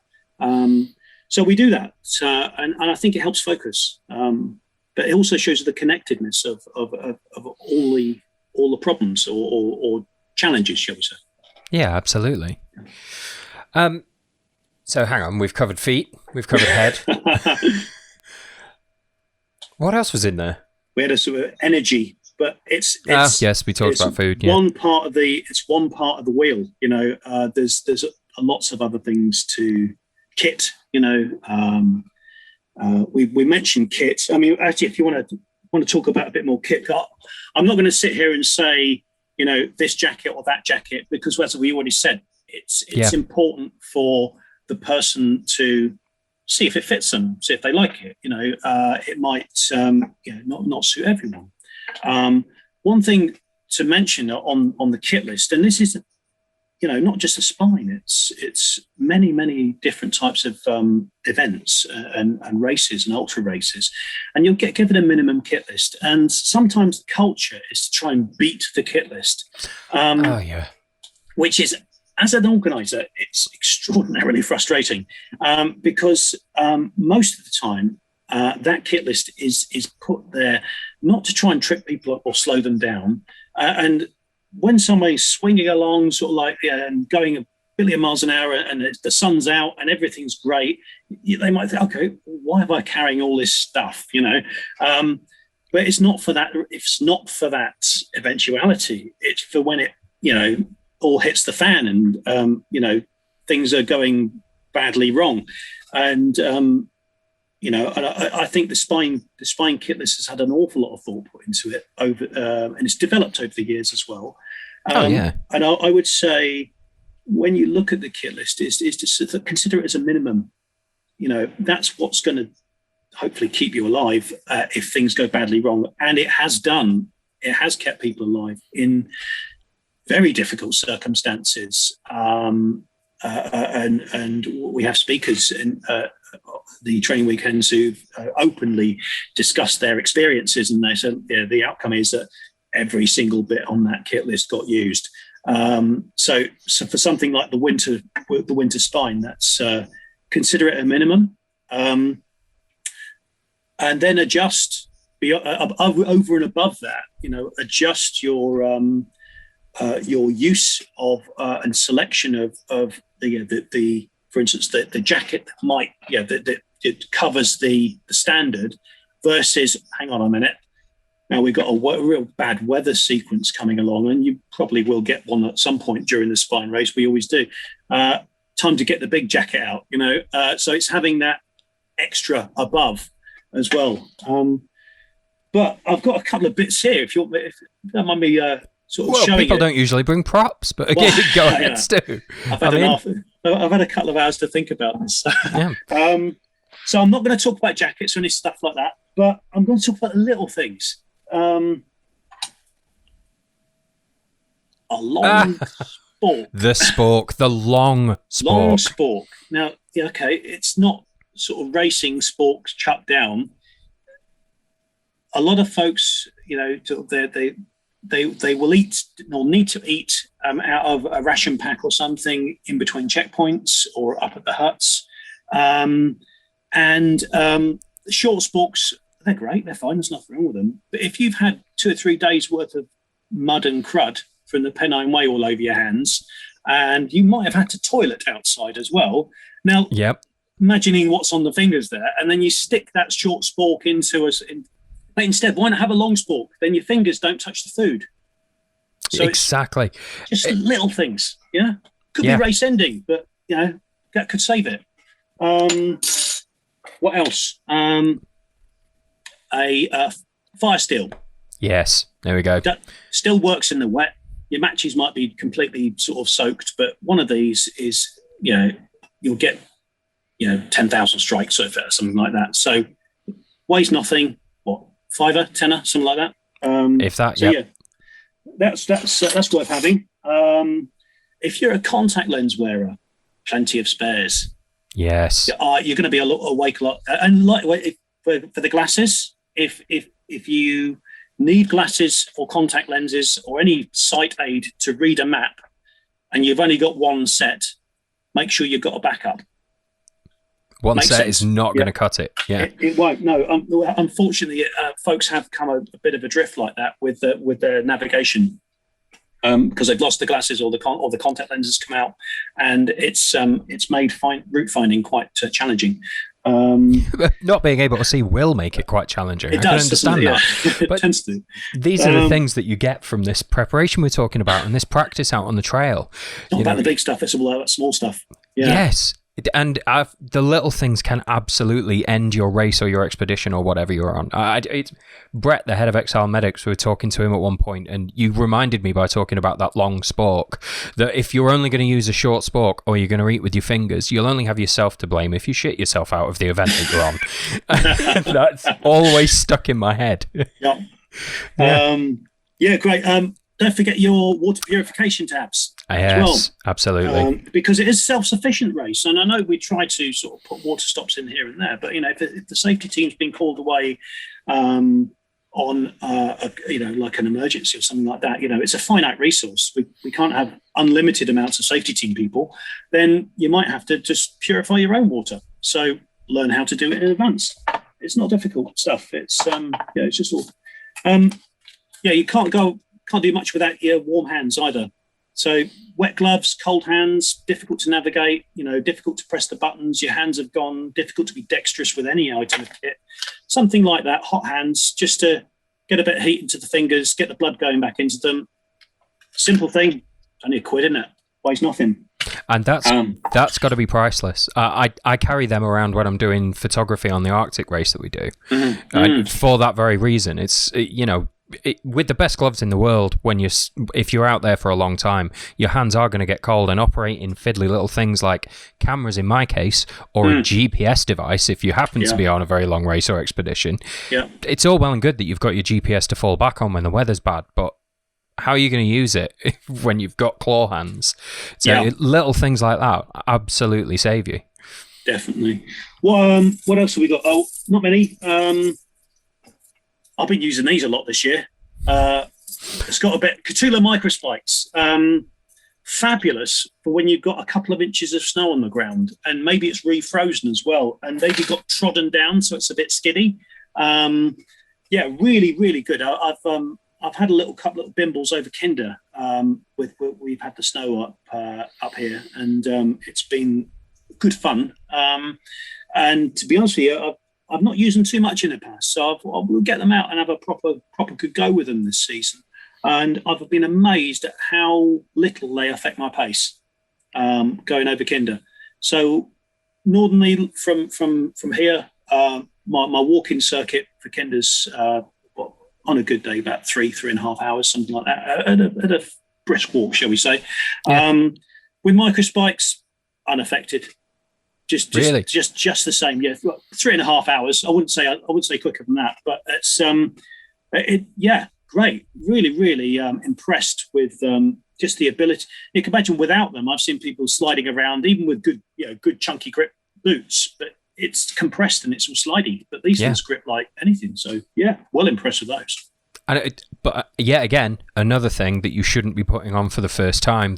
So we do that, and I think it helps focus. But it also shows the connectedness of all the problems or challenges, shall we say? Yeah, absolutely. So hang on, we've covered feet, we've covered head. What else was in there? We had a sort of energy, but it's yes, we talked about food. Yeah. One part of the wheel. There's lots of other things to kit. We mentioned kit. I mean, actually, if you want to talk about a bit more kit, I'm not going to sit here and say this jacket or that jacket, because as we already said, it's important for the person to see if it fits them, see if they like it. It might not suit everyone. One thing to mention on the kit list, and this is not just a spine, it's many different types of events and races and ultra races, and you'll get given a minimum kit list, and sometimes the culture is to try and beat the kit list. Which is, as an organizer, it's extraordinarily frustrating, because most of the time that kit list is put there not to try and trick people up or slow them down, and when somebody's swinging along sort of like and going a billion miles an hour and the sun's out and everything's great, they might think, okay, why am I carrying all this stuff? But it's not for that. It's not for that eventuality. It's for when it all hits the fan and things are going badly wrong. And and I think the spine kit list has had an awful lot of thought put into it and it's developed over the years as well. And I would say, when you look at the kit list, is to consider it as a minimum. That's what's going to hopefully keep you alive if things go badly wrong. And it has done. It has kept people alive in very difficult circumstances. And we have speakers in the training weekends who openly discussed their experiences, and they said the outcome is that every single bit on that kit list got used. So for something like the winter spine, that's consider it a minimum, and then adjust over and above that. Adjust your use of and selection of the for instance, the jacket that might that it covers the standard versus, hang on a minute, now we've got a real bad weather sequence coming along, and you probably will get one at some point during the spine race. We always do. Time to get the big jacket out, so it's having that extra above as well. But I've got a couple of bits here. If you don't mind me showing people it. Don't usually bring props, but again, go ahead, Stu. I've had a couple of hours to think about this. Yeah. So I'm not going to talk about jackets or any stuff like that, but I'm going to talk about the little things. A long spork. The spork, the long spork. Long spork. Now, it's not sort of racing sporks chucked down. A lot of folks, they will eat or need to eat out of a ration pack or something in between checkpoints or up at the huts. Short sporks, they're great, they're fine, there's nothing wrong with them. But if you've had 2 or 3 days worth of mud and crud from the Pennine Way all over your hands, and you might have had to toilet outside as well. Now, imagining what's on the fingers there, and then you stick that short spork into us. But instead, why not have a long spork? Then your fingers don't touch the food. So exactly. Just little things, Could be race ending, but that could save it. What else? A fire steel. Yes, there we go. That still works in the wet. Your matches might be completely sort of soaked, but one of these is, you'll get, 10,000 strikes or something like that. So weighs nothing. What, $5, $10, something like that. If that, that's worth having. If you're a contact lens wearer, plenty of spares. Yes, you're going to be awake a lot. And lightweight for the glasses. If you need glasses or contact lenses or any sight aid to read a map, and you've only got one set, make sure you've got a backup. One Makes set sense. Is not going to cut it. Yeah, it won't. No, unfortunately, folks have come a bit of a drift like that with their navigation, because they've lost the glasses or the contact lenses come out, and it's made route finding quite challenging. Not being able to see will make it quite challenging. It does, I can understand that. It tends to. These are the things that you get from this preparation we're talking about and this practice out on the trail. It's not about the big stuff, it's all about small stuff. Yeah. Yes. And the little things can absolutely end your race or your expedition or whatever you're on. It's Brett, the head of Exile Medics, we were talking to him at one point, and you reminded me by talking about that long spork, that if you're only going to use a short spork or you're going to eat with your fingers, you'll only have yourself to blame if you shit yourself out of the event that you're on. That's always stuck in my head. Yeah. Great. Don't forget your water purification tabs. Yes, well, absolutely. Because it is a self-sufficient race, and I know we try to sort of put water stops in here and there, but if the safety team's been called away on like an emergency or something like that, it's a finite resource. We can't have unlimited amounts of safety team people. Then you might have to just purify your own water. So learn how to do it in advance. It's not difficult stuff. It's it's just all. You can't do much without your warm hands either. So wet gloves, cold hands, difficult to navigate, difficult to press the buttons. Your hands have gone, difficult to be dexterous with any item of kit. Something like that, hot hands, just to get a bit of heat into the fingers, get the blood going back into them. Simple thing, only £1, isn't it? Weighs nothing. And that's got to be priceless. I carry them around when I'm doing photography on the Arctic race that we do. For that very reason. It's, with the best gloves in the world, if you're out there for a long time, your hands are going to get cold, and operating fiddly little things like cameras in my case, or a GPS device if you happen to be on a very long race or expedition. Yeah. It's all well and good that you've got your GPS to fall back on when the weather's bad, but how are you going to use it when you've got claw hands? So little things like that absolutely save you. Definitely. What else have we got? Oh, not many. I've been using these a lot this year. It's got a bit Catula microspikes. Fabulous for when you've got a couple of inches of snow on the ground, and maybe it's refrozen as well, and maybe got trodden down, so it's a bit skiddy. Really, really good. I've had a couple of bimbles over Kinder. We've had the snow up here, and it's been good fun. And to be honest with you, I've not used them too much in the past, so I will get them out and have a proper good go with them this season. And I've been amazed at how little they affect my pace going over Kinder. So northerly from here, my walking circuit for Kinder's on a good day about 3.5 hours, something like that, at a brisk walk, shall we say. With microspikes, unaffected. Just the same, 3.5 hours. I wouldn't say quicker than that, but it's great. Really, really impressed with just the ability. You can imagine without them, I've seen people sliding around, even with good chunky grip boots, but it's compressed and it's all slidey. But these things grip like anything. So well impressed with those. But yet again, another thing that you shouldn't be putting on for the first time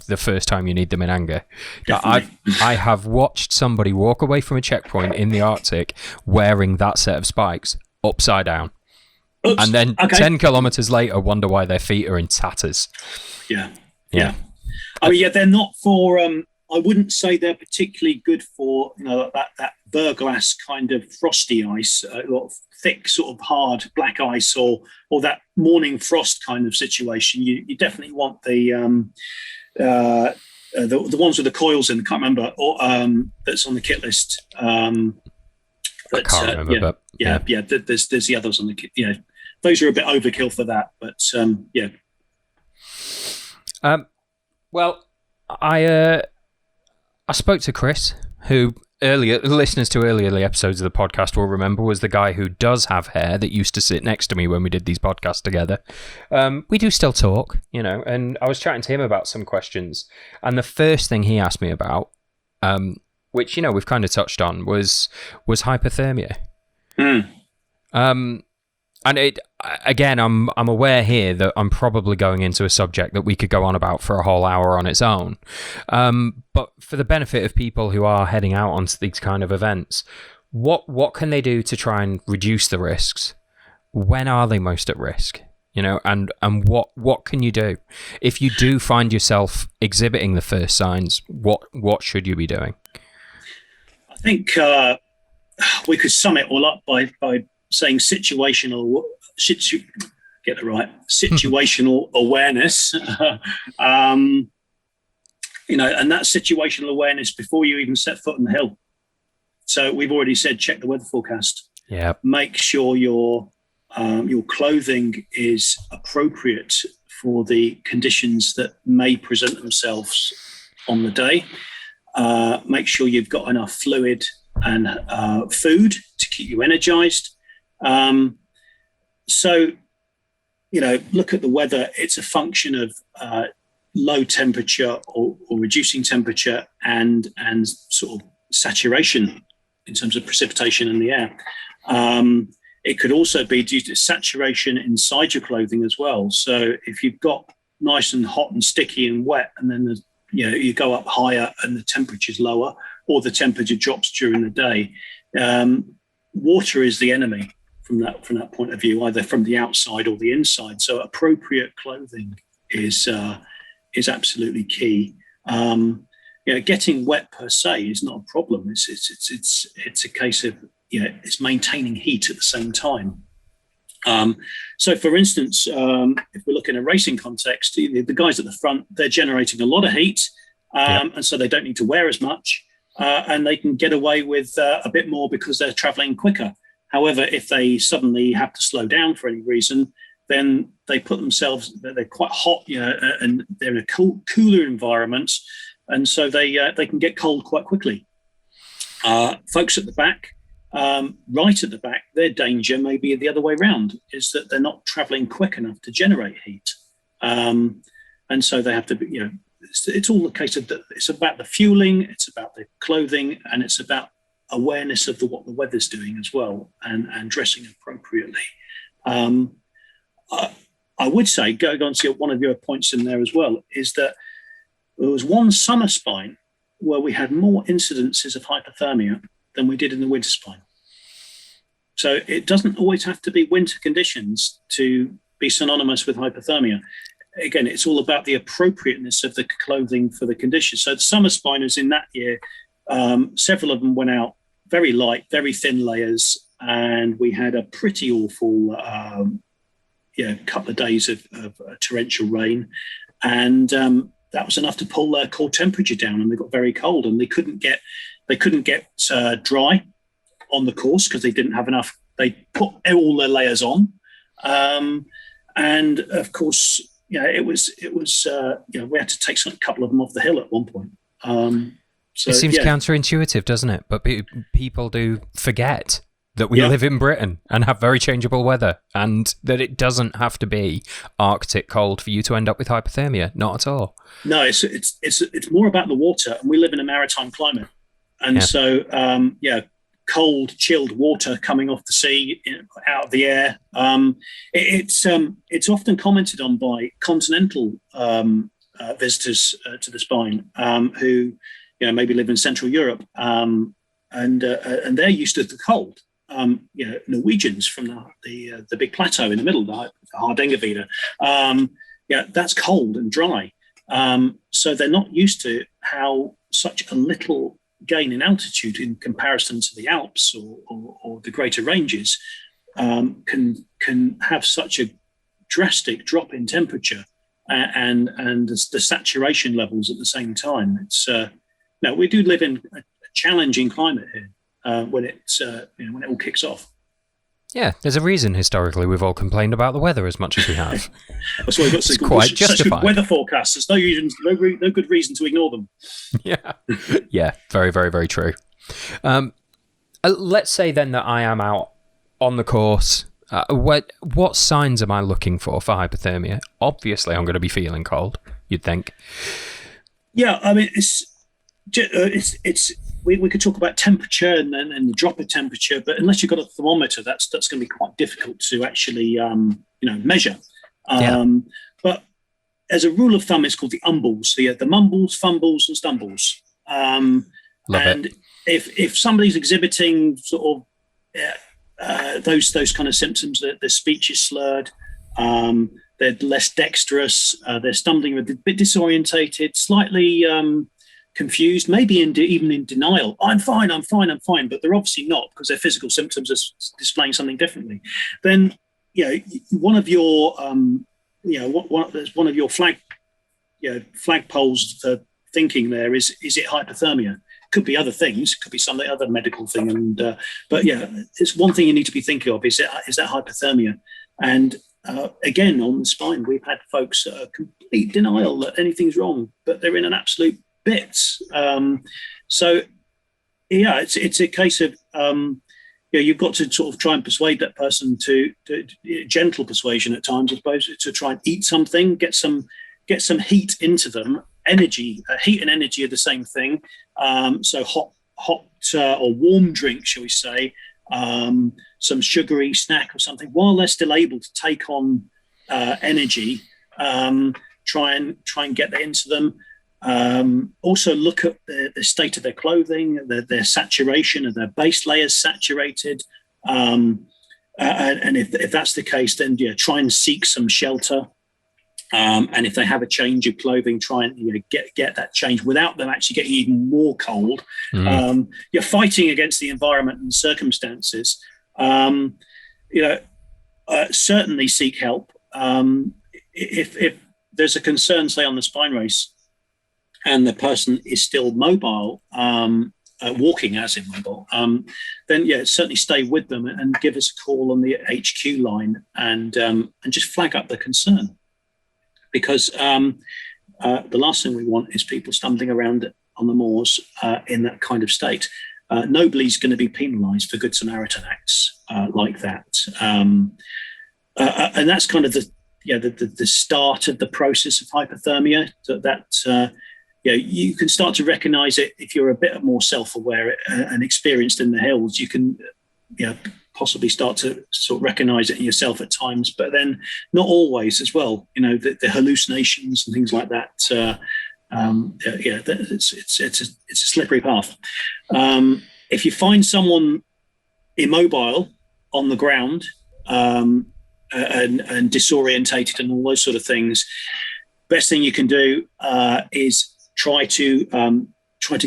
you need them in anger. I have watched somebody walk away from a checkpoint in the Arctic wearing that set of spikes upside down. Oops. And then 10 kilometers later wonder why their feet are in tatters. Yeah. I mean, they're not for... I wouldn't say they're particularly good for that verglass kind of frosty ice, thick sort of hard black ice, or that morning frost kind of situation. You definitely want the ones with the coils in. I can't remember, or that's on the kit list. I can't remember, There's the others on the kit. Those are a bit overkill for that, but Well, I spoke to Chris, who listeners to earlier episodes of the podcast will remember was the guy who does have hair that used to sit next to me when we did these podcasts together. We do still talk, and I was chatting to him about some questions. And the first thing he asked me about, which, we've kind of touched on, was hypothermia. And again, I'm aware here that I'm probably going into a subject that we could go on about for a whole hour on its own. But for the benefit of people who are heading out onto these kind of events, what can they do to try and reduce the risks? When are they most at risk? And what can you do? If you do find yourself exhibiting the first signs, what should you be doing? I think we could sum it all up by saying situational awareness. And that's situational awareness before you even set foot on the hill. So we've already said, check the weather forecast. Yeah. Make sure your clothing is appropriate for the conditions that may present themselves on the day. Make sure you've got enough fluid and food to keep you energized. So, look at the weather. It's a function of low temperature or reducing temperature and sort of saturation in terms of precipitation in the air. It could also be due to saturation inside your clothing as well. So if you've got nice and hot and sticky and wet, and then you go up higher and the temperature's lower, or the temperature drops during the day, water is the enemy from that point of view, either from the outside or the inside. So appropriate clothing is absolutely key. Getting wet per se is not a problem. It's a case of it's maintaining heat at the same time. So, for instance, if we look in a racing context, the guys at the front, they're generating a lot of heat, and so they don't need to wear as much, and they can get away with a bit more because they're traveling quicker. However, if they suddenly have to slow down for any reason, then they put themselves, they're quite hot, and they're in a cooler environment, and so they can get cold quite quickly. Folks at the back, right at the back, their danger may be the other way around, is that they're not traveling quick enough to generate heat. And so they have to be, it's all a case of it's about the fueling, it's about the clothing, and it's about awareness of what the weather's doing as well, and dressing appropriately. I would say, going on to one of your points in there as well, is that there was one summer spine where we had more incidences of hypothermia than we did in the winter spine. So it doesn't always have to be winter conditions to be synonymous with hypothermia. Again, it's all about the appropriateness of the clothing for the conditions. So the summer spiners in that year, several of them went out very light, very thin layers, and we had a pretty awful couple of days of torrential rain, and that was enough to pull their core temperature down, and they got very cold, and they couldn't get dry on the course because they didn't have enough. They put all their layers on, and of course, it was we had to take a couple of them off the hill at one point. So, it seems counterintuitive, doesn't it? But people do forget that we live in Britain and have very changeable weather, and that it doesn't have to be Arctic cold for you to end up with hypothermia. Not at all. No, it's more about the water, and we live in a maritime climate, and so cold, chilled water coming off the sea, out of the air. It's often commented on by continental visitors to the spine who maybe live in Central Europe, and they're used to the cold. Norwegians from the big plateau in the middle, the Hardangervidda, that's cold and dry. So they're not used to how such a little gain in altitude in comparison to the Alps or the greater ranges can have such a drastic drop in temperature and the saturation levels at the same time. It's we do live in a challenging climate here. When it all kicks off. Yeah, there's a reason historically we've all complained about the weather as much as we have. That's why we've got quite justified. Such good weather forecasts. There's no good reason to ignore them. Yeah, very, very, very true. Let's say then that I am out on the course. What signs am I looking for hypothermia? Obviously, I'm going to be feeling cold, you'd think. Yeah, I mean, we could talk about temperature and the drop of temperature, but unless you've got a thermometer, that's going to be quite difficult to actually measure. But as a rule of thumb, it's called the umbles, the mumbles, fumbles, and stumbles. If somebody's exhibiting sort of those kind of symptoms, that their speech is slurred, they're less dexterous, they're stumbling, a bit disorientated, slightly confused, maybe even in denial. I'm fine, but they're obviously not, because their physical symptoms are displaying something differently. Then, one of your, one of your flag poles thinking there is it hypothermia? Could be other things, could be some other medical thing, and but yeah, it's one thing you need to be thinking of is that hypothermia. And again, on the spine, we've had folks complete denial that anything's wrong, but they're in an absolute bits. So yeah, it's a case of you've got to sort of try and persuade that person to gentle persuasion at times, I suppose, to try and eat something, get some heat into them. Energy, heat and energy are the same thing. So hot or warm drink, shall we say, some sugary snack or something, while they're still able to take on energy. Try and get that into them. Also look at the state of their clothing, their saturation, of their base layers saturated. And if that's the case, then try and seek some shelter. And if they have a change of clothing, try and get that change without them actually getting even more cold. You're fighting against the environment and circumstances. Certainly seek help. If there's a concern, say on the spine race, and the person is still mobile, walking as immobile, then certainly stay with them and give us a call on the HQ line and just flag up the concern. Because the last thing we want is people stumbling around on the moors in that kind of state. Nobody's going to be penalised for Good Samaritan acts like that. And that's kind of the start of the process of hypothermia. You can start to recognise it if you're a bit more self-aware and experienced in the hills. You can possibly start to sort of recognise it in yourself at times, but then not always as well. The hallucinations and things like that. It's a slippery path. If you find someone immobile on the ground and disorientated and all those sort of things, best thing you can do is try to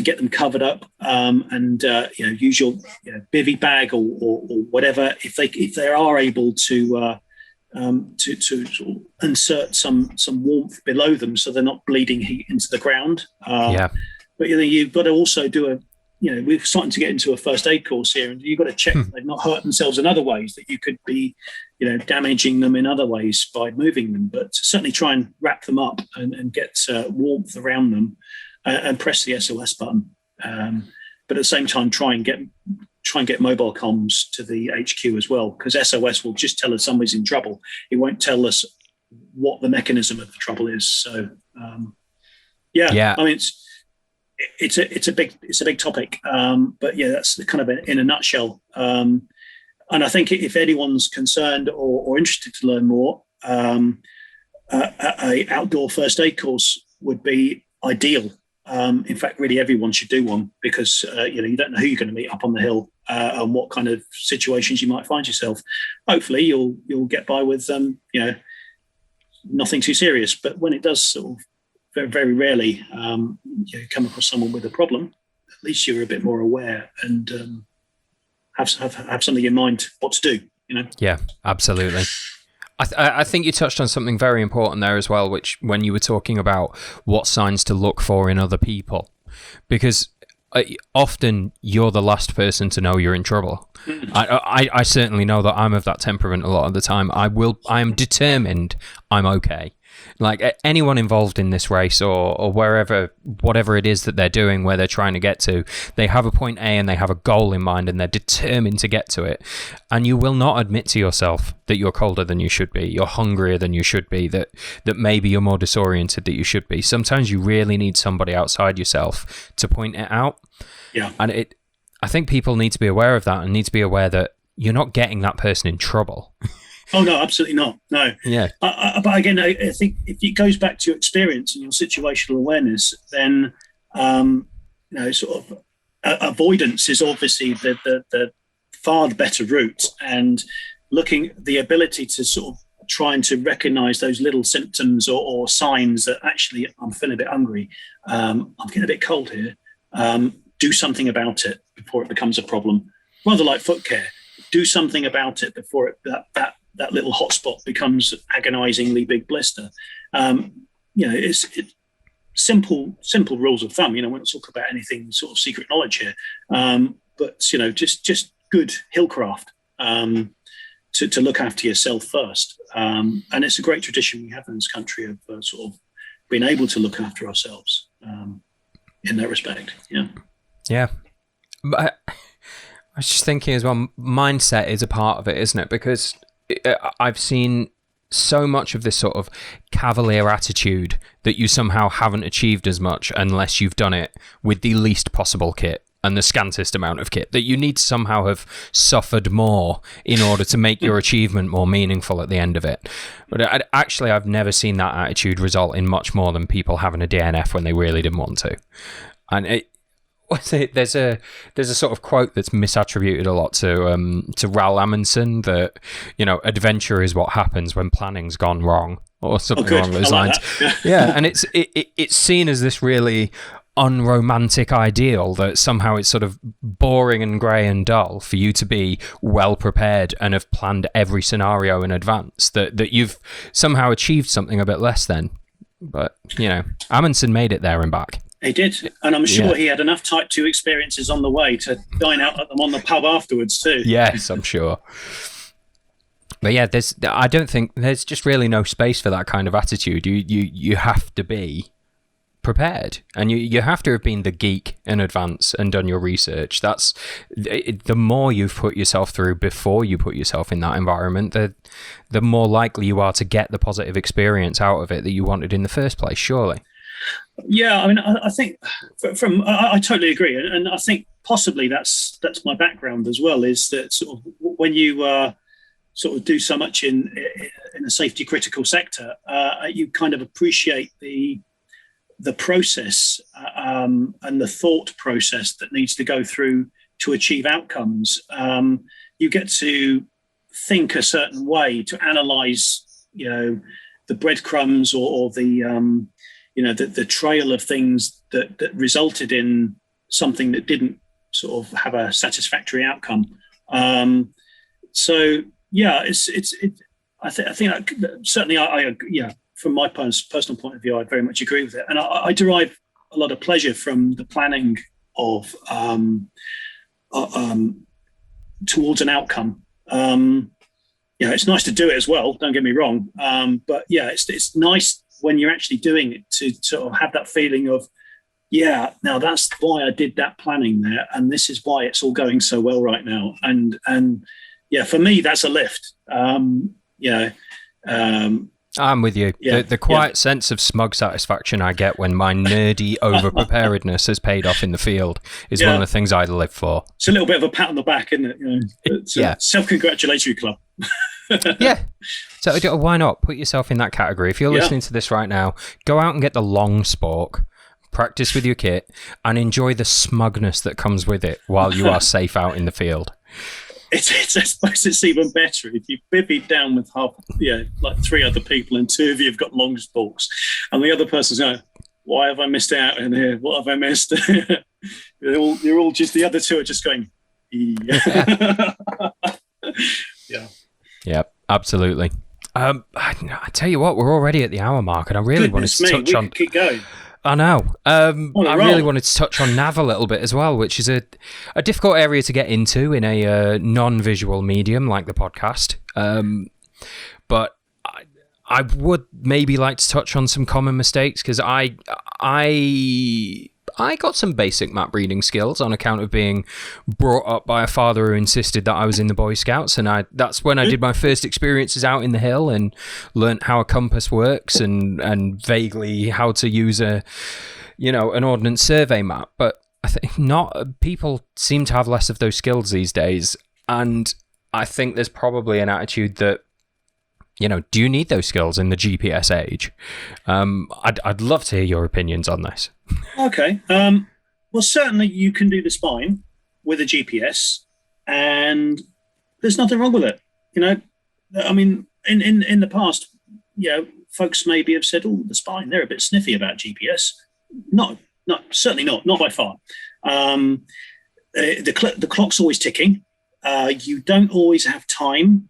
get them covered up and use your bivy bag or whatever if they are able to sort of insert some warmth below them so they're not bleeding heat into the ground. But you've got to also do we're starting to get into a first aid course here, and you've got to check that they've not hurt themselves in other ways, that you could be damaging them in other ways by moving them. But certainly try and wrap them up and get warmth around them. And press the SOS button, but at the same time, try and get mobile comms to the HQ as well, because SOS will just tell us somebody's in trouble. It won't tell us what the mechanism of the trouble is. So, I mean, it's a big topic, but that's kind of in a nutshell. And I think if anyone's concerned or interested to learn more, a outdoor first aid course would be ideal. In fact, really everyone should do one, because you don't know who you're going to meet up on the hill and what kind of situations you might find yourself. Hopefully, you'll get by with nothing too serious. But when it does sort of very, very rarely come across someone with a problem, at least you're a bit more aware and have something in mind what to do. Yeah, absolutely. I think you touched on something very important there as well, which when you were talking about what signs to look for in other people, because often you're the last person to know you're in trouble. I certainly know that I'm of that temperament a lot of the time. I am determined I'm okay. Like anyone involved in this race or wherever, whatever it is that they're doing, where they're trying to get to, they have a point A and they have a goal in mind and they're determined to get to it. And you will not admit to yourself that you're colder than you should be, you're hungrier than you should be, that maybe you're more disoriented than you should be. Sometimes you really need somebody outside yourself to point it out. Yeah. And I think people need to be aware of that and need to be aware that you're not getting that person in trouble. Oh, no, absolutely not. No. Yeah. But again, I think if it goes back to your experience and your situational awareness, then, sort of avoidance is obviously the far better route, and the ability to sort of trying to recognize those little symptoms or signs that actually I'm feeling a bit hungry. I'm getting a bit cold here. Do something about it before it becomes a problem. Rather like foot care, do something about it before that little hot spot becomes agonizingly big blister. simple rules of thumb. We don't talk about anything sort of secret knowledge here, but just good hillcraft to look after yourself first. And it's a great tradition we have in this country of sort of being able to look after ourselves in that respect. Yeah. But I was just thinking as well, mindset is a part of it, isn't it? Because I've seen so much of this sort of cavalier attitude that you somehow haven't achieved as much unless you've done it with the least possible kit and the scantest amount of kit, that you need to somehow have suffered more in order to make your achievement more meaningful at the end of it. But I've never seen that attitude result in much more than people having a DNF when they really didn't want to. And there's a sort of quote that's misattributed a lot to Raoul Amundsen that, adventure is what happens when planning's gone wrong, or something along those lines. Yeah, and it's seen as this really unromantic ideal that somehow it's sort of boring and grey and dull for you to be well prepared and have planned every scenario in advance, that you've somehow achieved something a bit less than. But, Amundsen made it there and back. He did, and I'm sure he had enough Type 2 experiences on the way to dine out at them on the pub afterwards too. Yes, I'm sure. But yeah, I don't think there's just really no space for that kind of attitude. You have to be prepared, and you have to have been the geek in advance and done your research. That's the more you've put yourself through before you put yourself in that environment, the more likely you are to get the positive experience out of it that you wanted in the first place, surely. Yeah, I mean, I think I totally agree, and I think possibly that's my background as well. Is that sort of when you sort of do so much in a safety critical sector, you kind of appreciate the process and the thought process that needs to go through to achieve outcomes. You get to think a certain way, to analyze, the breadcrumbs or the the trail of things that resulted in something that didn't sort of have a satisfactory outcome. So yeah, I think certainly I from my personal point of view, I very much agree with it, and I derive a lot of pleasure from the planning of towards an outcome. It's nice to do it as well. Don't get me wrong, but yeah, it's nice when you're actually doing it to sort of have that feeling of, now that's why I did that planning there, and this is why it's all going so well right now. And for me, that's a lift. I'm with you. Yeah, the quiet sense of smug satisfaction I get when my nerdy over-preparedness has paid off in the field is one of the things I live for. It's a little bit of a pat on the back, isn't it? It's a self-congratulatory club. Yeah. So why not put yourself in that category? If you're listening to this right now, go out and get the long spork, practice with your kit, and enjoy the smugness that comes with it while you are safe out in the field. I suppose it's even better if you bivvied down with like three other people, and two of you have got long sporks, and the other person's going, why have I missed out in here? What have I missed? You're all just, the other two are just going, Yeah, absolutely. I tell you what, we're already at the hour mark, and I really wanted to touch on. Keep going. I know. I really wanted to touch on nav a little bit as well, which is a difficult area to get into in a non-visual medium like the podcast. But I would maybe like to touch on some common mistakes, because I got some basic map reading skills on account of being brought up by a father who insisted that I was in the Boy Scouts, and that's when I did my first experiences out in the hill and learnt how a compass works and vaguely how to use an ordnance survey map. But I think people seem to have less of those skills these days, and I think there's probably an attitude that, do you need those skills in the GPS age? I'd love to hear your opinions on this. Okay. Well, certainly you can do the spine with a GPS, and there's nothing wrong with it. I mean, in the past, folks maybe have said, "Oh, the spine, they're a bit sniffy about GPS." Certainly not by far. The clock's always ticking. You don't always have time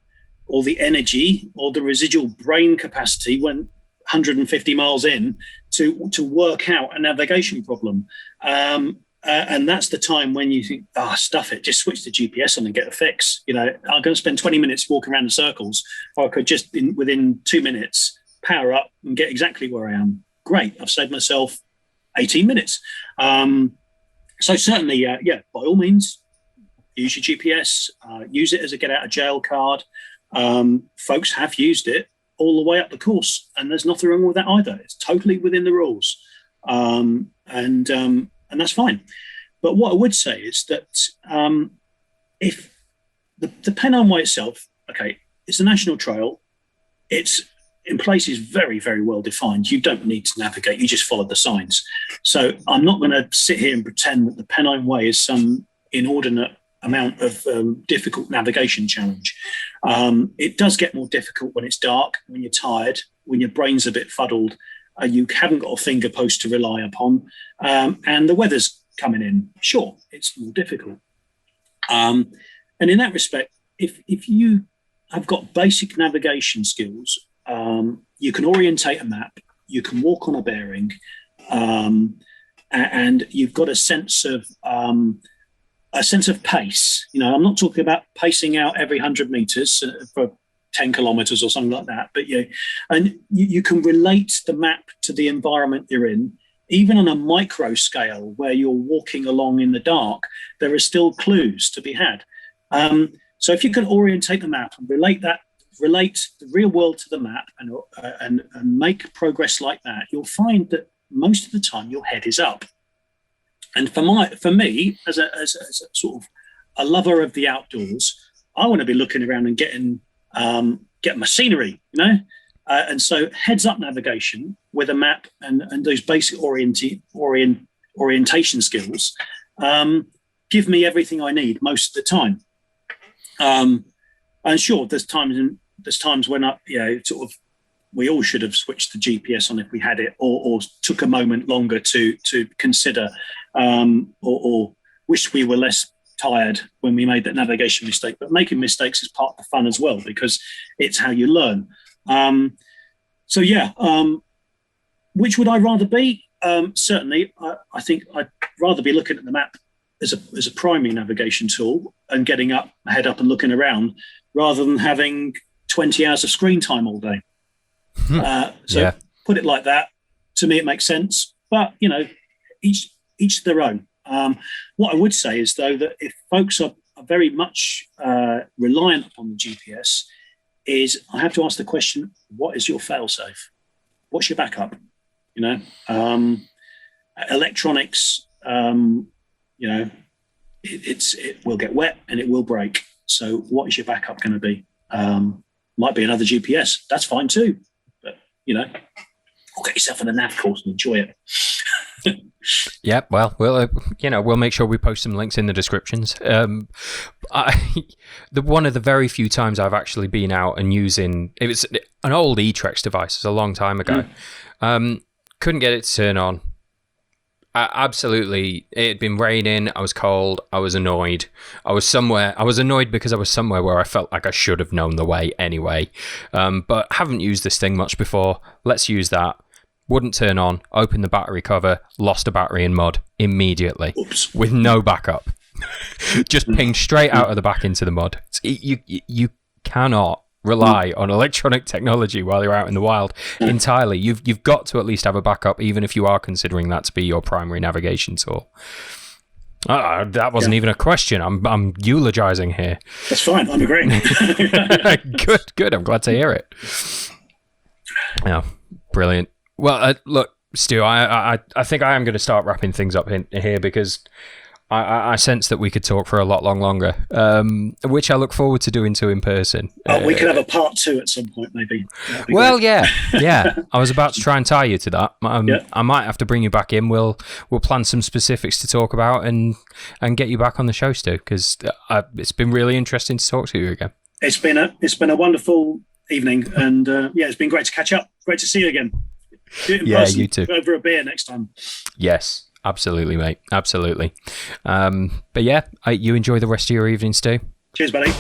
or the energy or the residual brain capacity when 150 miles in to work out a navigation problem. And that's the time when you think, stuff it, just switch the GPS on and get a fix. I'm going to spend 20 minutes walking around in circles, or I could just, within 2 minutes, power up and get exactly where I am. Great, I've saved myself 18 minutes. So certainly, by all means, use your GPS, use it as a get out of jail card. Folks have used it all the way up the course, and there's nothing wrong with that either. It's totally within the rules, and that's fine. But what I would say is that if the Pennine Way itself, okay, it's a national trail, it's in places very, very well defined. You don't need to navigate, you just follow the signs. So I'm not going to sit here and pretend that the Pennine Way is some inordinate amount of difficult navigation challenge. It does get more difficult when it's dark, when you're tired, when your brain's a bit fuddled, you haven't got a finger post to rely upon, and the weather's coming in. Sure, it's more difficult. And in that respect, if you have got basic navigation skills, you can orientate a map, you can walk on a bearing, and you've got a sense of pace. I'm not talking about pacing out every 100 meters for 10 kilometers or something like that, but you can relate the map to the environment you're in. Even on a micro scale where you're walking along in the dark, there are still clues to be had. So if you can orientate the map and relate the real world to the map and make progress like that, you'll find that most of the time your head is up. And for me, as a sort of a lover of the outdoors, I want to be looking around and getting my scenery, and so heads up navigation with a map and those basic orientation skills give me everything I need most of the time. And sure, there's times when we all should have switched the GPS on if we had it, or took a moment longer to consider, or wish we were less tired when we made that navigation mistake. But making mistakes is part of the fun as well, because it's how you learn. Which would I rather be? Certainly, I think I'd rather be looking at the map as a primary navigation tool and getting up, head up and looking around, rather than having 20 hours of screen time all day. Put it like that. To me, it makes sense. But, each their own. What I would say is, though, that if folks are very much reliant on the GPS, is I have to ask the question, what is your fail-safe? What's your backup? Electronics, it will get wet and it will break. So what is your backup going to be? Might be another GPS. That's fine too. But, or get yourself on a nav course and enjoy it. Yeah, well, we'll make sure we post some links in the descriptions. One of the very few times I've actually been out and using, it was an old eTrex device, a long time ago. Couldn't get it to turn on. Absolutely, it had been raining. I was cold. I was annoyed. I was annoyed because I was somewhere where I felt like I should have known the way anyway. But haven't used this thing much before. Let's use that. Wouldn't turn on, opened the battery cover, lost a battery in mud immediately. Oops. With no backup. Just pinged straight out of the back into the mud. You cannot rely on electronic technology while you're out in the wild entirely. You've got to at least have a backup, even if you are considering that to be your primary navigation tool. That wasn't even a question. I'm eulogizing here. That's fine. I'm agreeing. Good. I'm glad to hear it. Yeah, brilliant. Well, look, Stu, I think I am going to start wrapping things up in here, because I sense that we could talk for a lot longer, which I look forward to doing in person. We could have a part 2 at some point, maybe. Well, great. yeah. I was about to try and tie you to that. I might have to bring you back in. We'll plan some specifics to talk about and get you back on the show, Stu, because it's been really interesting to talk to you again. It's been a wonderful evening, and it's been great to catch up. Great to see you again. Do it in person. You too. Over a beer next time. Yes, absolutely, mate. Absolutely. But yeah, you enjoy the rest of your evening, Stu. Cheers, buddy.